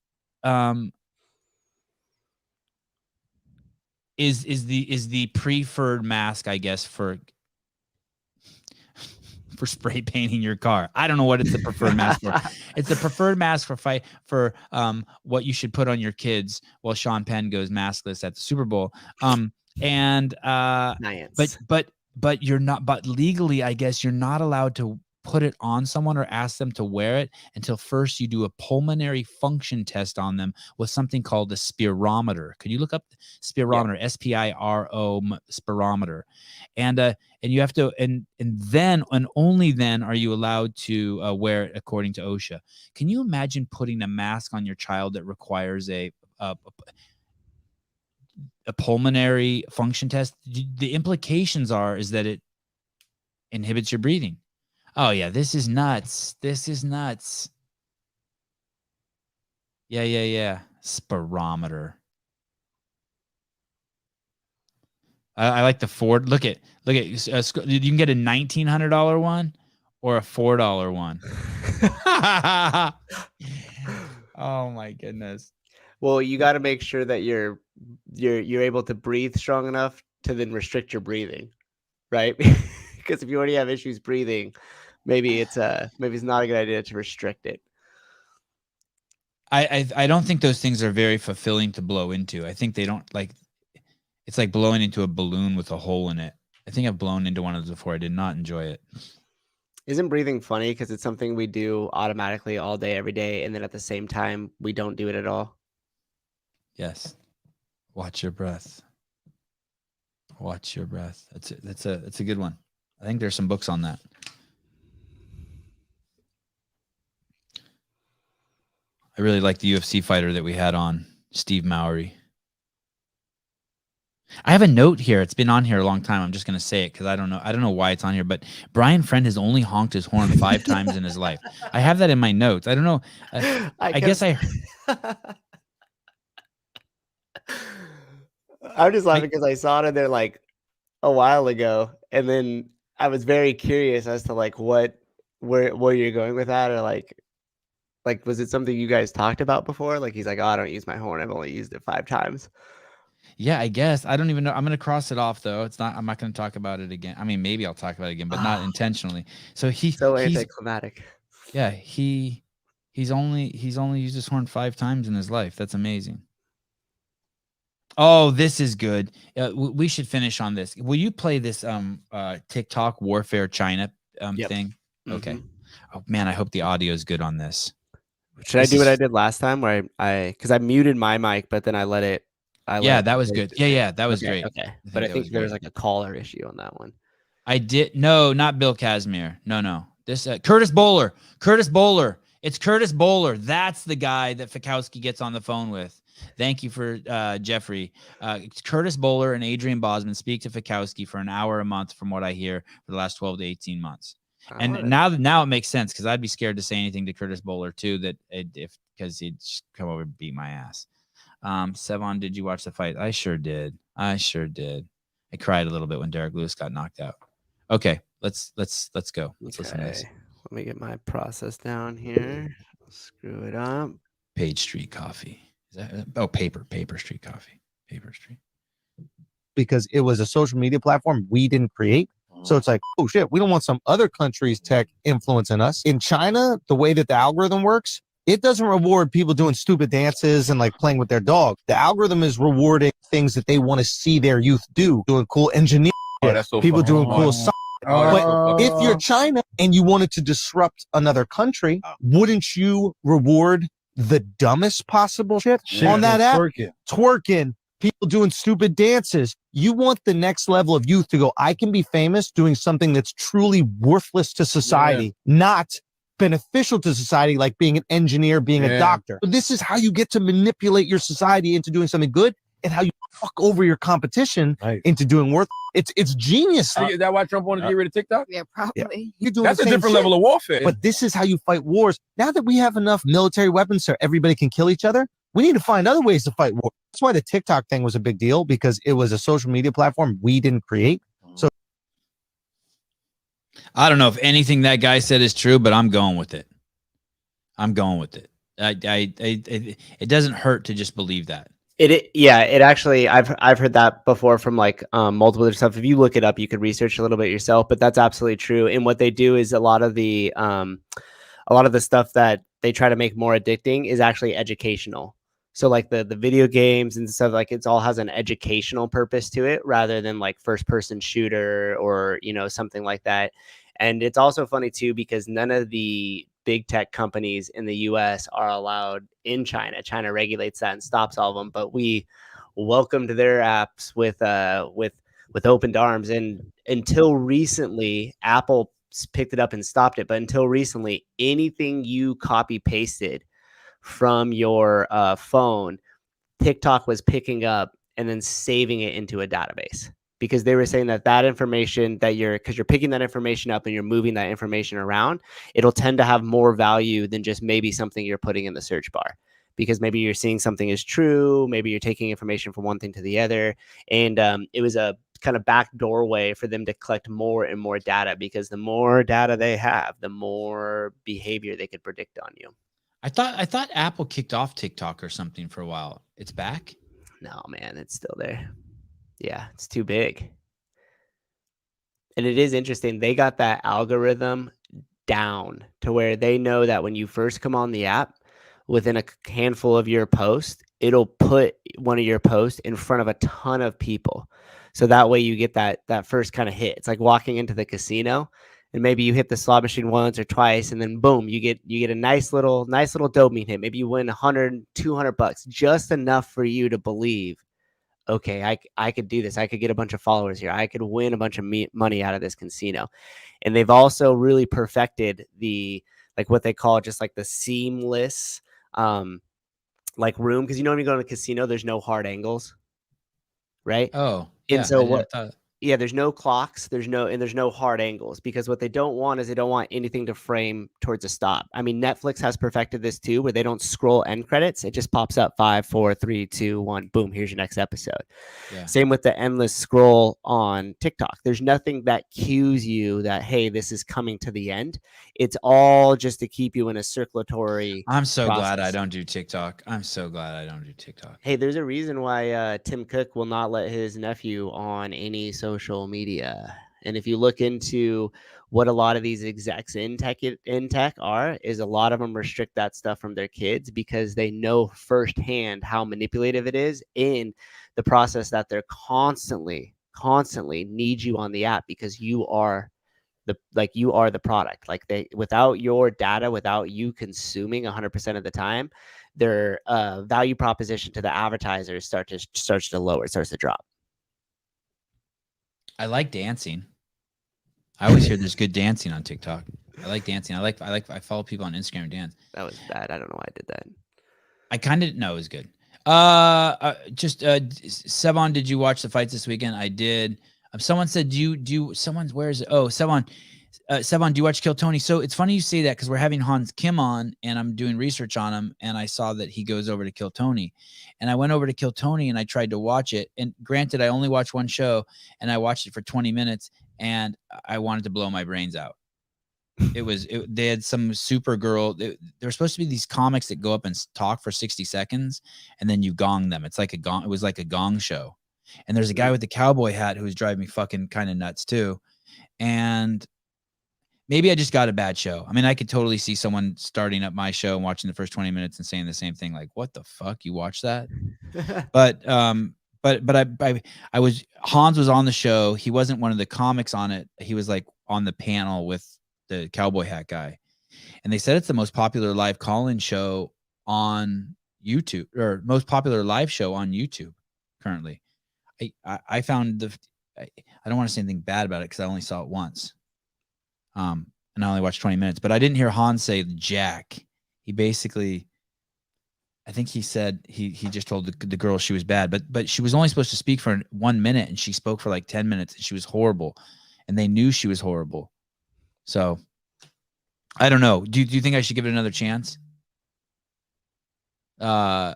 is the preferred mask, I guess, for spray painting your car. I don't know what it's the preferred mask for. It's the preferred mask for what you should put on your kids while Sean Penn goes maskless at the Super Bowl. But you're not, but legally, I guess you're not allowed to put it on someone or ask them to wear it until first you do a pulmonary function test on them with something called a spirometer. Could you look up spirometer? Yeah. S-P-I-R-O spirometer. And you have to, and then, and only then are you allowed to wear it according to OSHA. Can you imagine putting a mask on your child that requires a pulmonary function test? The implications is that it inhibits your breathing. Oh yeah, this is nuts. This is nuts. Yeah. Spirometer. I like the Ford. Look at. You can get a $1,900 one or a $4 one. Oh my goodness. Well, you got to make sure that you're able to breathe strong enough to then restrict your breathing, right? Because if you already have issues breathing, maybe it's not a good idea to restrict it. I don't think those things are very fulfilling to blow into. I think they don't like. It's like blowing into a balloon with a hole in it. I think I've blown into one of those before. I did not enjoy it. Isn't breathing funny because it's something we do automatically all day, every day, and then at the same time we don't do it at all? Yes. Watch your breath. Watch your breath. That's a good one. I think there's some books on that. I really like the UFC fighter that we had on, Steve Mowry. I have a note here. It's been on here a long time. I'm just going to say it because I don't know why it's on here, but Brian Friend has only honked his horn 5 times in his life. I have that in my notes. I don't know. I guess I'm just laughing because I saw it in there like a while ago, and then I was very curious as to like where you're going with that, or like was it something you guys talked about before? Like he's like, oh, I don't use my horn. I've only used it 5 times. Yeah, I guess. I don't even know. I'm going to cross it off though. I'm not going to talk about it again. I mean, maybe I'll talk about it again, but not intentionally. So he's anticlimactic. Yeah, he's only used his horn 5 times in his life. That's amazing. Oh, this is good. We should finish on this. Will you play this TikTok Warfare China thing? Okay. Oh man, I hope the audio is good on this. Should I This do what is- I did last time where because I muted my mic, but then I let it. Yeah, that was good. Yeah, that was Okay, great. Okay, I but I that think was there was great. like a caller issue on that one. I did no, not Bill Casimir. No. This Curtis Bowler. Curtis Bowler. It's Curtis Bowler. That's the guy that Fikowski gets on the phone with. Thank you for Jeffrey. It's Curtis Bowler and Adrian Bosman speak to Fikowski for an hour a month, from what I hear, for the last 12 to 18 months. And now it makes sense, because I'd be scared to say anything to Curtis Bowler too, because he'd just come over and beat my ass. Sevan, did you watch the fight? I sure did. I cried a little bit when Derek Lewis got knocked out. Okay, let's go. Let's listen to this. Let me get my process down here. Screw it up. Page Street Coffee. Is that Paper Street Coffee? Paper Street. Because it was a social media platform we didn't create. So it's like, oh shit, we don't want some other country's tech influencing us. In China, the way that the algorithm works, it doesn't reward people doing stupid dances and like playing with their dog. The algorithm is rewarding things that they want to see their youth do, doing cool engineering, that's so people fun. doing cool science. But if you're China and you wanted to disrupt another country, wouldn't you reward the dumbest possible shit on that app? Twerking, people doing stupid dances. You want the next level of youth to go, I can be famous doing something that's truly worthless to society, not beneficial to society, like being an engineer, being a doctor. So this is how you get to manipulate your society into doing something good, and how you fuck over your competition into doing worth. It's genius. Is that why Trump wanted to get rid of TikTok? Yeah, probably. You're doing That's the a same different shit. level of warfare. But this is how you fight wars. Now that we have enough military weapons so everybody can kill each other, we need to find other ways to fight war. That's why the TikTok thing was a big deal, because it was a social media platform we didn't create. So I don't know if anything that guy said is true, but I'm going with it. It doesn't hurt to just believe that. It actually, I've heard that before from like multiple other stuff. If you look it up, you could research a little bit yourself, but that's absolutely true. And what they do is a lot of the stuff that they try to make more addicting is actually educational. So like the video games and stuff, like it's all has an educational purpose to it rather than like first person shooter or, something like that. And it's also funny too, because none of the big tech companies in the US are allowed in China. China regulates that and stops all of them, but we welcomed their apps with open arms. And until recently, Apple picked it up and stopped it. But until recently, anything you copy pasted from your phone, TikTok was picking up and then saving it into a database, because they were saying that information that because you're picking that information up and you're moving that information around, it'll tend to have more value than just maybe something you're putting in the search bar, because maybe you're seeing something is true. Maybe you're taking information from one thing to the other. And it was a kind of back doorway for them to collect more and more data, because the more data they have, the more behavior they could predict on you. I thought Apple kicked off TikTok or something for a while. It's back? No, man, it's still there. Yeah, it's too big. And it is interesting. They got that algorithm down to where they know that when you first come on the app, within a handful of your posts, it'll put one of your posts in front of a ton of people. So that way you get that first kind of hit. It's like walking into the casino, and maybe you hit the slot machine once or twice, and then boom, you get a nice little dopamine hit. Maybe you win $100, $200, just enough for you to believe, okay, I could do this. I could get a bunch of followers here. I could win a bunch of money out of this casino. And they've also really perfected like what they call just like the seamless like room. Because when you go to a casino, there's no hard angles, right? Oh, and so there's no clocks, there's no hard angles, because what they don't want is they don't want anything to frame towards a stop. I mean, Netflix has perfected this too, where they don't scroll end credits. It just pops up 5, 4, 3, 2, 1, boom, here's your next episode. Yeah. Same with the endless scroll on TikTok. There's nothing that cues you that, hey, this is coming to the end. It's all just to keep you in a circulatory I'm so process. glad I don't do TikTok. Hey, there's a reason why Tim Cook will not let his nephew on any social media. And if you look into what a lot of these execs in tech are, is a lot of them restrict that stuff from their kids, because they know firsthand how manipulative it is in the process, that they're constantly need you on the app, because you are like you are the product. Like without your data, without you consuming 100% of the time, their value proposition to the advertisers starts to lower, starts to drop. I like dancing. I always hear there's good dancing on TikTok. I like dancing. I follow people on Instagram and dance. That was bad. I don't know why I did that. I kind of know it was good. Sevan, did you watch the fights this weekend? I did. Someone said, where is it? Oh, Sevan, do you watch Kill Tony? So it's funny you say that because we're having Hans Kim on and I'm doing research on him. And I saw that he goes over to Kill Tony, and I went over to Kill Tony and I tried to watch it. And granted, I only watched one show and I watched it for 20 minutes and I wanted to blow my brains out. They had some Supergirl. There were supposed to be these comics that go up and talk for 60 seconds and then you gong them. It's like a gong. It was like a gong show. And there's a guy with the cowboy hat who was driving me fucking kind of nuts too. And maybe I just got a bad show. I mean, I could totally see someone starting up my show and watching the first 20 minutes and saying the same thing. Like, what the fuck? You watch that? But Hans was on the show. He wasn't one of the comics on it. He was like on the panel with the cowboy hat guy. And they said it's the most popular live call-in show on YouTube, or most popular live show on YouTube currently. I found I don't want to say anything bad about it because I only saw it once. And I only watched 20 minutes, but I didn't hear Hans say Jack. He basically, I think he said he just told the girl she was bad, but she was only supposed to speak for 1 minute and she spoke for like 10 minutes and she was horrible and they knew she was horrible. So I don't know. Do you think I should give it another chance? Do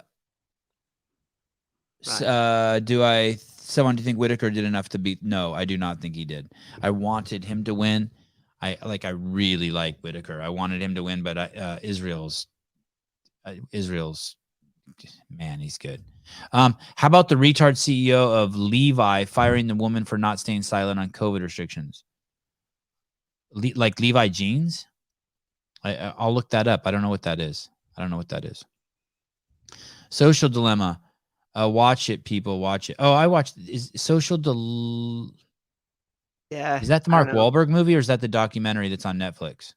you think Whitaker did enough to beat? No, I do not think he did. I wanted him to win. I really like Whitaker. I wanted him to win, but Israel's man, he's good. How about the retard CEO of Levi firing the woman for not staying silent on COVID restrictions? Like Levi jeans? I'll look that up. I don't know what that is. Social Dilemma. Watch it, people. Watch it. Oh, I watched. Is Yeah. Is that the Mark Wahlberg movie or is that the documentary that's on Netflix?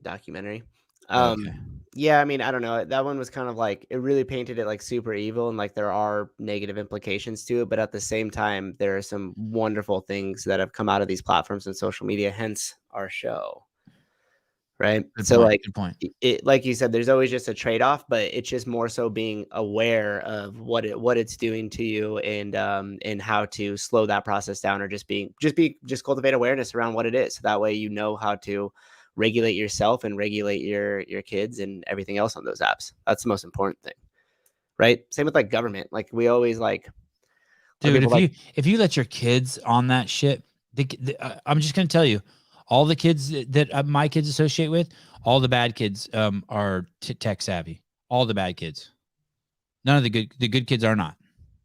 Documentary. Okay. Yeah, I mean, I don't know. That one was kind of like, it really painted it like super evil and like there are negative implications to it. But at the same time, there are some wonderful things that have come out of these platforms and social media, hence our show. Right. Good point. It, like you said, there's always just a trade-off, but it's just more so being aware of what it's doing to you and how to slow that process down, or just cultivate awareness around what it is. So that way, you know how to regulate yourself and regulate your kids and everything else on those apps. That's the most important thing. Right. Same with like government. Like we always like, dude, if you let your kids on that shit, I'm just going to tell you, all the kids that my kids associate with, all the bad kids are tech savvy. All the bad kids. None of the good kids are not.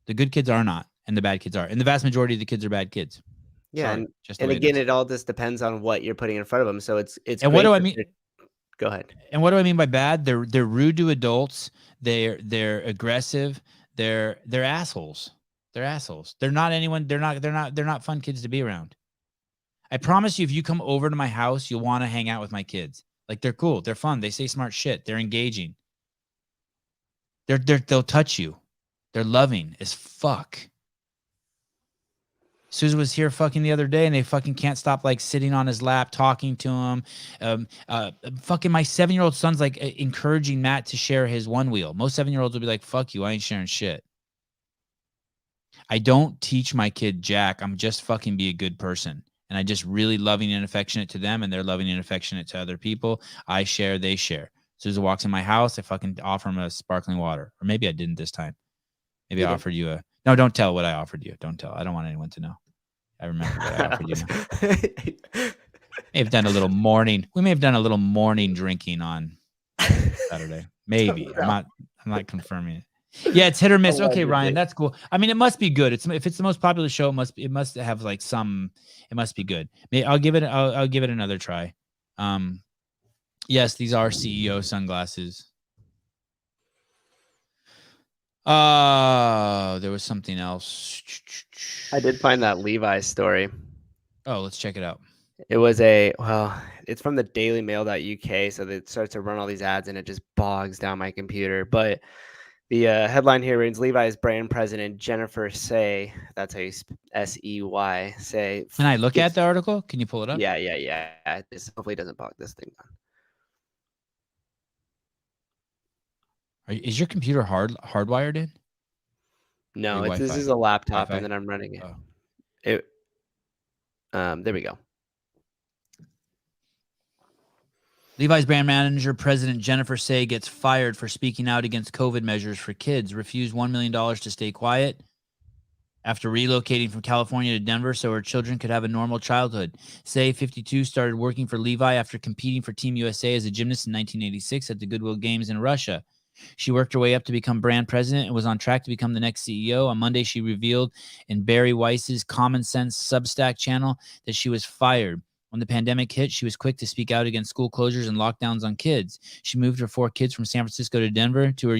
The good kids are not, and the bad kids are. And the vast majority of the kids are bad kids. Yeah, Sorry, and again, it all just depends on what you're putting in front of them. So it's. And what do I mean? Go ahead. And what do I mean by bad? They're rude to adults. They're aggressive. They're assholes. They're assholes. They're not anyone. They're not fun kids to be around. I promise you, if you come over to my house, you'll want to hang out with my kids. Like, they're cool. They're fun. They say smart shit. They're engaging. They'll touch you. They're loving as fuck. Susan was here fucking the other day and they fucking can't stop like sitting on his lap, talking to him. Fucking my 7-year-old son's like encouraging Matt to share his one wheel. Most 7-year-olds will be like, fuck you. I ain't sharing shit. I don't teach my kid jack. I'm just fucking be a good person. And I just really loving and affectionate to them, and they're loving and affectionate to other people. I share, they share. Susan walks in my house, I fucking offer him a sparkling water. Or maybe I didn't this time. Maybe I offered you a... No, don't tell what I offered you. Don't tell. I don't want anyone to know. I remember what I offered you. May have done a little morning. We may have done a little morning drinking on Saturday. Maybe. I'm not confirming it. Yeah, it's hit or miss. Okay, Ryan, that's cool. I mean, it must be good. If it's the most popular show, it must have like some. It must be good. I'll give it another try. Yes, these are CEO sunglasses. There was something else. I did find that Levi story. Oh, let's check it out. It was it's from the dailymail.uk, so it starts to run all these ads and it just bogs down my computer. But the headline here reads, Levi's brand president Jennifer Say, that's how you S-E-Y, Say. Can I look at the article? Can you pull it up? Yeah. This hopefully doesn't bog this thing down. Is your computer hardwired in? No, this Wi-Fi? is a laptop, Wi-Fi? and then I'm running it. Oh. There we go. Levi's brand manager, President Jennifer Say, gets fired for speaking out against COVID measures for kids. Refused $1 million to stay quiet after relocating from California to Denver so her children could have a normal childhood. Say, 52, started working for Levi after competing for Team USA as a gymnast in 1986 at the Goodwill Games in Russia. She worked her way up to become brand president and was on track to become the next CEO. On Monday, she revealed in Barry Weiss's Common Sense Substack channel that she was fired. When the pandemic hit, she was quick to speak out against school closures and lockdowns on kids. She moved her 4 kids from San Francisco to Denver to her.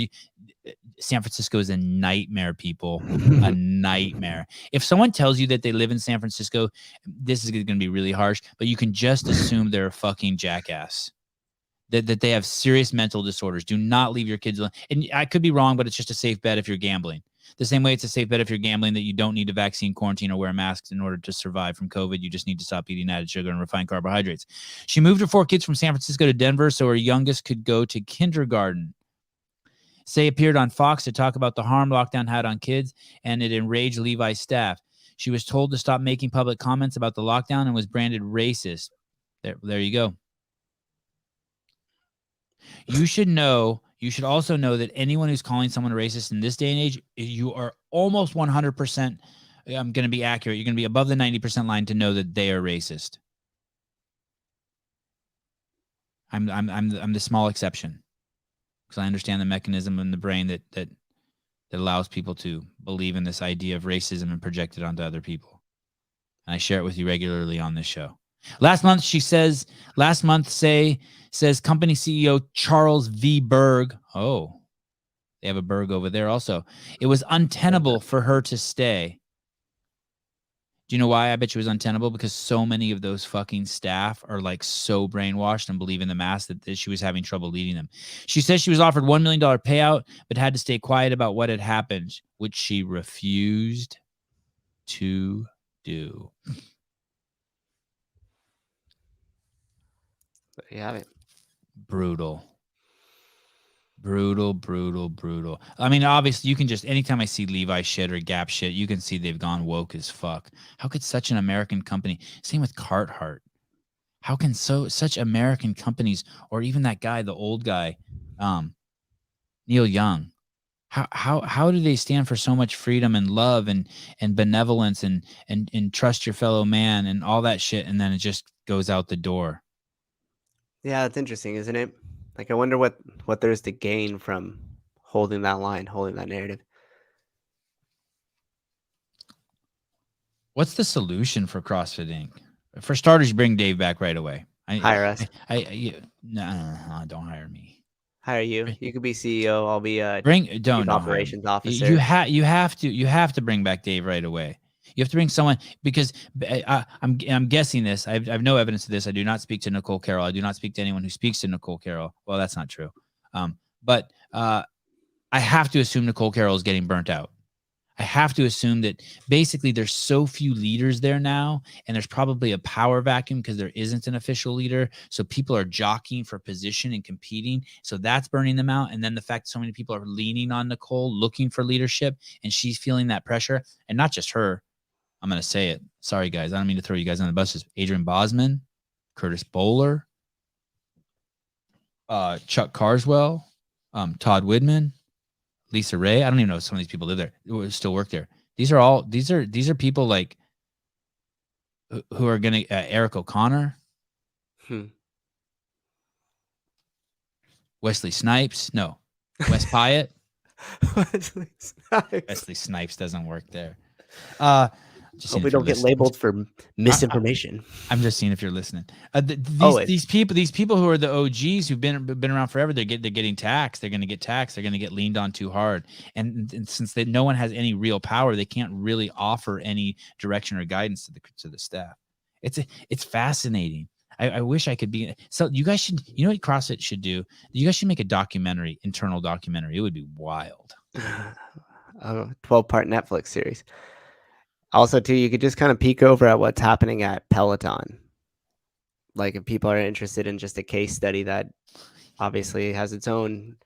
San Francisco is a nightmare, people. A nightmare. If someone tells you that they live in San Francisco, this is going to be really harsh, but you can just assume they're a fucking jackass. That they have serious mental disorders. Do not leave your kids alone. And I could be wrong, but it's just a safe bet if you're gambling. The same way it's a safe bet if you're gambling that you don't need to vaccine, quarantine, or wear masks in order to survive from COVID. You just need to stop eating added sugar and refined carbohydrates. She moved her 4 kids from San Francisco to Denver so her youngest could go to kindergarten. Say appeared on Fox to talk about the harm lockdown had on kids, and it enraged Levi's staff. She was told to stop making public comments about the lockdown and was branded racist. There you go. You should also know that anyone who's calling someone a racist in this day and age, you are almost 100%, I'm going to be accurate, you're going to be above the 90% line to know that they are racist. I'm the small exception because I understand the mechanism in the brain that allows people to believe in this idea of racism and project it onto other people. And I share it with you regularly on this show. Last month, says company CEO Charles V. Berg. Oh, they have a Berg over there also. It was untenable for her to stay. Do you know why I bet you it was untenable? Because so many of those fucking staff are like so brainwashed and believe in the mask that she was having trouble leading them. She says she was offered $1 million payout, but had to stay quiet about what had happened, which she refused to do. There you have it. Brutal. I mean, obviously, you can just, anytime I see Levi shit or Gap shit, you can see they've gone woke as fuck. How could such an American company, same with Carhartt, how can such American companies, or even that guy, the old guy, Neil Young, how do they stand for so much freedom and love and benevolence and trust your fellow man and all that shit, and then it just goes out the door? Yeah, it's interesting, isn't it? Like, I wonder what there's to gain from holding that line, holding that narrative. What's the solution for CrossFit Inc? For starters, you bring Dave back right away. Hire us. No, don't hire me. Hire you. You could be CEO. I'll be don't operations officer. You have to bring back Dave right away. You have to bring someone, because I'm guessing this. I have no evidence of this. I do not speak to Nicole Carroll. I do not speak to anyone who speaks to Nicole Carroll. Well, that's not true. But I have to assume Nicole Carroll is getting burnt out. I have to assume that basically there's so few leaders there now, and there's probably a power vacuum because there isn't an official leader. So people are jockeying for position and competing. So that's burning them out. And then the fact so many people are leaning on Nicole, looking for leadership, and she's feeling that pressure. And not just her. I'm going to say it. Sorry, guys. I don't mean to throw you guys on the bus. It's Adrian Bosman, Curtis Bowler, Chuck Carswell, Todd Widman, Lisa Ray. I don't even know if some of these people live there, still work there. These are people like who are going to, Eric O'Connor, Wesley Snipes. No, Wes Pyatt. Wesley Snipes doesn't work there. Hope we don't get labeled for misinformation. I'm just seeing if you're listening. These people who are the OGs who've been around forever, they're getting taxed. They're going to get taxed. They're going to get leaned on too hard. And since no one has any real power, they can't really offer any direction or guidance to the staff. It's fascinating. I wish I could be. So you guys should, you know what CrossFit should do? You guys should make a documentary, internal documentary. It would be wild. A 12-part Netflix series. Also, too, you could just kind of peek over at what's happening at Peloton. Like if people are interested in just a case study that obviously has its own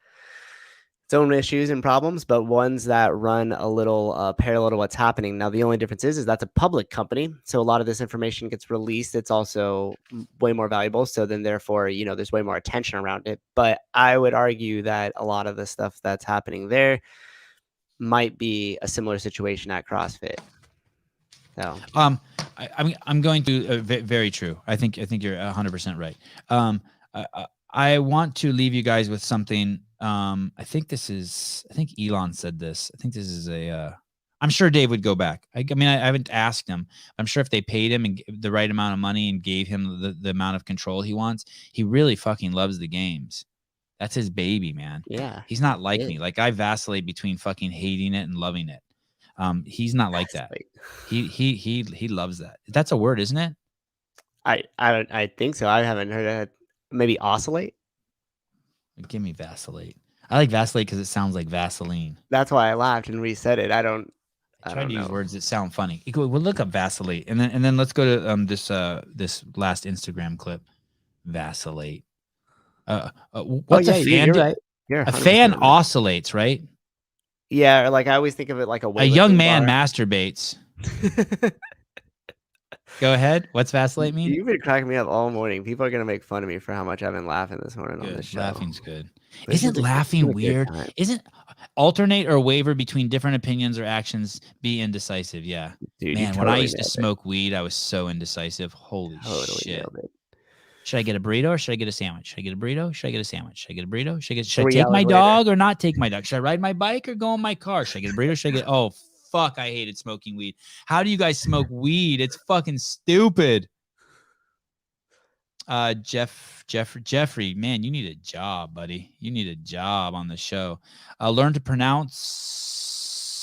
issues and problems, but ones that run a little parallel to what's happening. Now, the only difference is that's a public company, so a lot of this information gets released. It's also way more valuable, so then therefore, there's way more attention around it. But I would argue that a lot of the stuff that's happening there might be a similar situation at CrossFit. So, I'm going to very true. I think you're 100% right. I want to leave you guys with something. I think Elon said this. I think this is I'm sure Dave would go back. I mean, I haven't asked him. I'm sure if they paid him and the right amount of money and gave him the amount of control he wants, he really fucking loves the games. That's his baby, man. Yeah. He's not like me. Like I vacillate between fucking hating it and loving it. He's not like that. He loves that. That's a word, isn't it? I think so. I haven't heard it. Maybe oscillate. Give me vacillate. I like vacillate because it sounds like Vaseline. That's why I laughed and reset it. I try to use words that sound funny. We'll look up vacillate, and then let's go to this last Instagram clip. Vacillate. What's a fan? You're right. A fan oscillates, right? Yeah, like I always think of it like a young man masturbates. Go ahead. What's vacillate mean? You've been cracking me up all morning. People are gonna make fun of me for how much I've been laughing this morning on this show. Laughing's good. Isn't laughing weird? Isn't alternate or waver between different opinions or actions? Be indecisive. Yeah, dude. Man, when I used to smoke weed, I was so indecisive. Holy shit. Should I get a burrito or should I get a sandwich? Should I get a burrito? Should I get a sandwich? Should I get a burrito? Should I take my dog or not take my dog? Should I ride my bike or go in my car? Should I get a burrito? Should I get? Oh fuck! I hated smoking weed. How do you guys smoke weed? It's fucking stupid. Jeffrey, man, you need a job, buddy. You need a job on the show. Learn to pronounce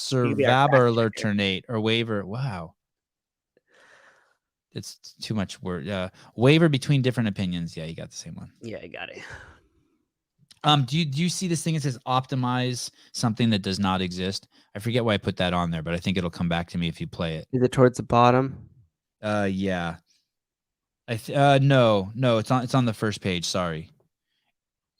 survabor or waiver. Wow. It's too much word. Waver between different opinions. Yeah, you got the same one. Yeah, I got it. Do you see this thing that says optimize something that does not exist? I forget why I put that on there, but I think it'll come back to me if you play it. Is it towards the bottom? Yeah. No, it's on the first page. Sorry.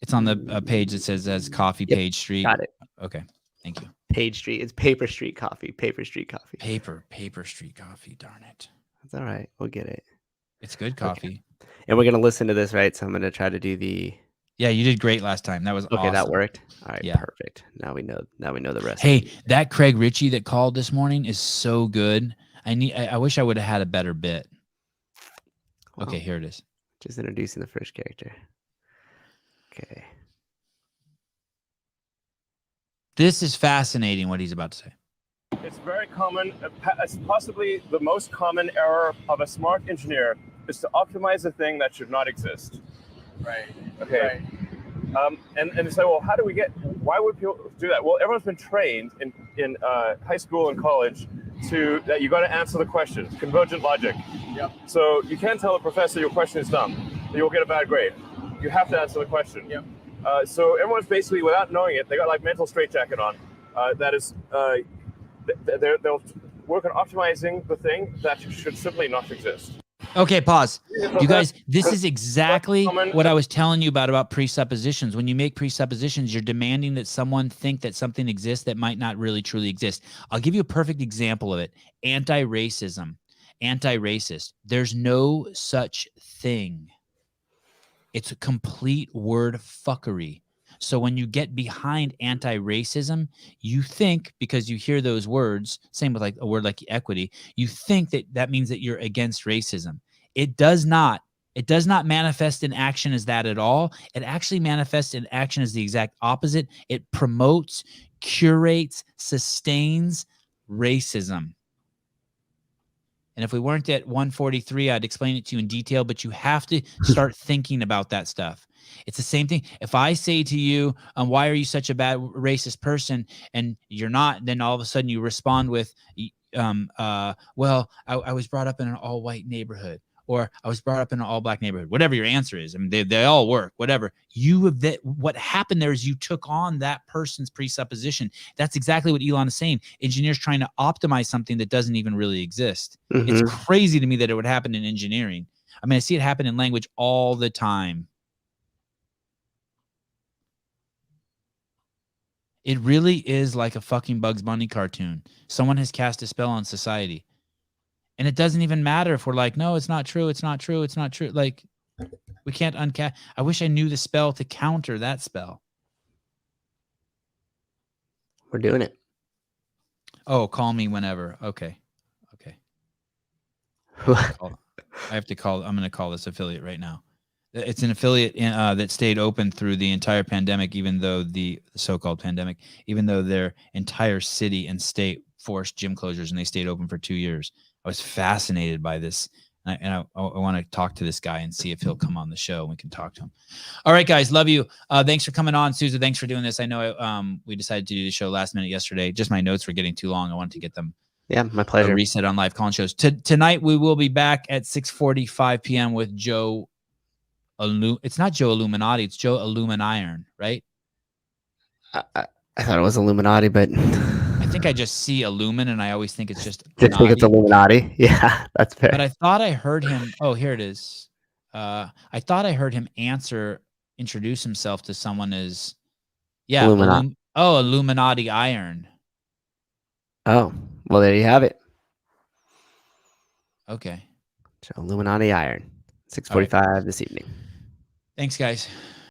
It's on the page that says Coffee Page Street. Got it. Okay. Thank you. Page Street. It's Paper Street Coffee. Paper Street Coffee. Paper Street Coffee. Darn it. That's all right. We'll get it. It's good coffee. Okay. And we're going to listen to this, right? So I'm going to try to do the... Yeah, you did great last time. That was okay. Awesome. That worked. All right. Yeah. Perfect. Now we know the rest. Hey, that Craig Ritchie that called this morning is so good. I wish I would have had a better bit. Well, okay, here it is. Just introducing the first character. Okay. This is fascinating what he's about to say. It's very common, it's possibly the most common error of a smart engineer is to optimize a thing that should not exist. Right. Okay. Right. And they say, well, why would people do that? Well, everyone's been trained in high school and college that you got to answer the question, convergent logic. Yeah. So you can't tell a professor your question is dumb, you'll get a bad grade. You have to answer the question. Yeah. So everyone's basically, without knowing it, they got like mental straitjacket on. That is, they'll work on optimizing the thing that should simply not exist. Okay, pause. You guys, this is exactly what I was telling you about presuppositions. When you make presuppositions, you're demanding that someone think that something exists that might not really truly exist. I'll give you a perfect example of it. Anti-racism, anti-racist. There's no such thing. It's a complete word fuckery. So when you get behind anti-racism, you think, because you hear those words, same with like a word like equity, you think that means that you're against racism. It does not. It does not manifest in action as that at all. It actually manifests in action as the exact opposite. It promotes, curates, sustains racism. And if we weren't at 143, I'd explain it to you in detail, but you have to start thinking about that stuff. It's the same thing. If I say to you, why are you such a bad racist person? And you're not, then all of a sudden you respond with, well, I was brought up in an all-white neighborhood. or I was brought up in an all black neighborhood, whatever your answer is. I mean, they all work, whatever. What happened there is you took on that person's presupposition. That's exactly what Elon is saying. Engineers trying to optimize something that doesn't even really exist. It's crazy to me that it would happen in engineering. I mean, I see it happen in language all the time. It really is like a fucking Bugs Bunny cartoon. Someone has cast a spell on society. And it doesn't even matter if we're like, no, it's not true. It's not true. It's not true. Like, we can't uncast. I wish I knew the spell to counter that spell. We're doing it. Oh, call me whenever. Okay. I have to call. I'm going to call this affiliate right now. It's an affiliate that stayed open through the entire pandemic, even though the so-called pandemic, even though their entire city and state forced gym closures and they stayed open for 2 years. I was fascinated by this. And I want to talk to this guy and see if he'll come on the show. We can talk to him. All right, guys. Love you. Thanks for coming on, Sousa. Thanks for doing this. I know we decided to do the show last minute yesterday. Just my notes were getting too long. I wanted to get them. Yeah, my pleasure. Reset on live call-in shows. Tonight, we will be back at 6:45 p.m. with Joe. It's not Joe Illuminati. It's Joe Illuminiron, right? I thought it was Illuminati, but I think I just see Illumin, and I always think it's just. I think it's Illuminati. Yeah, that's fair. But I thought I heard him. Oh, here it is. I thought I heard him introduce himself to someone as, Illuminati. Illuminati Iron. Oh, well, there you have it. Okay. So Illuminati Iron, 6:45 this evening. Thanks, guys.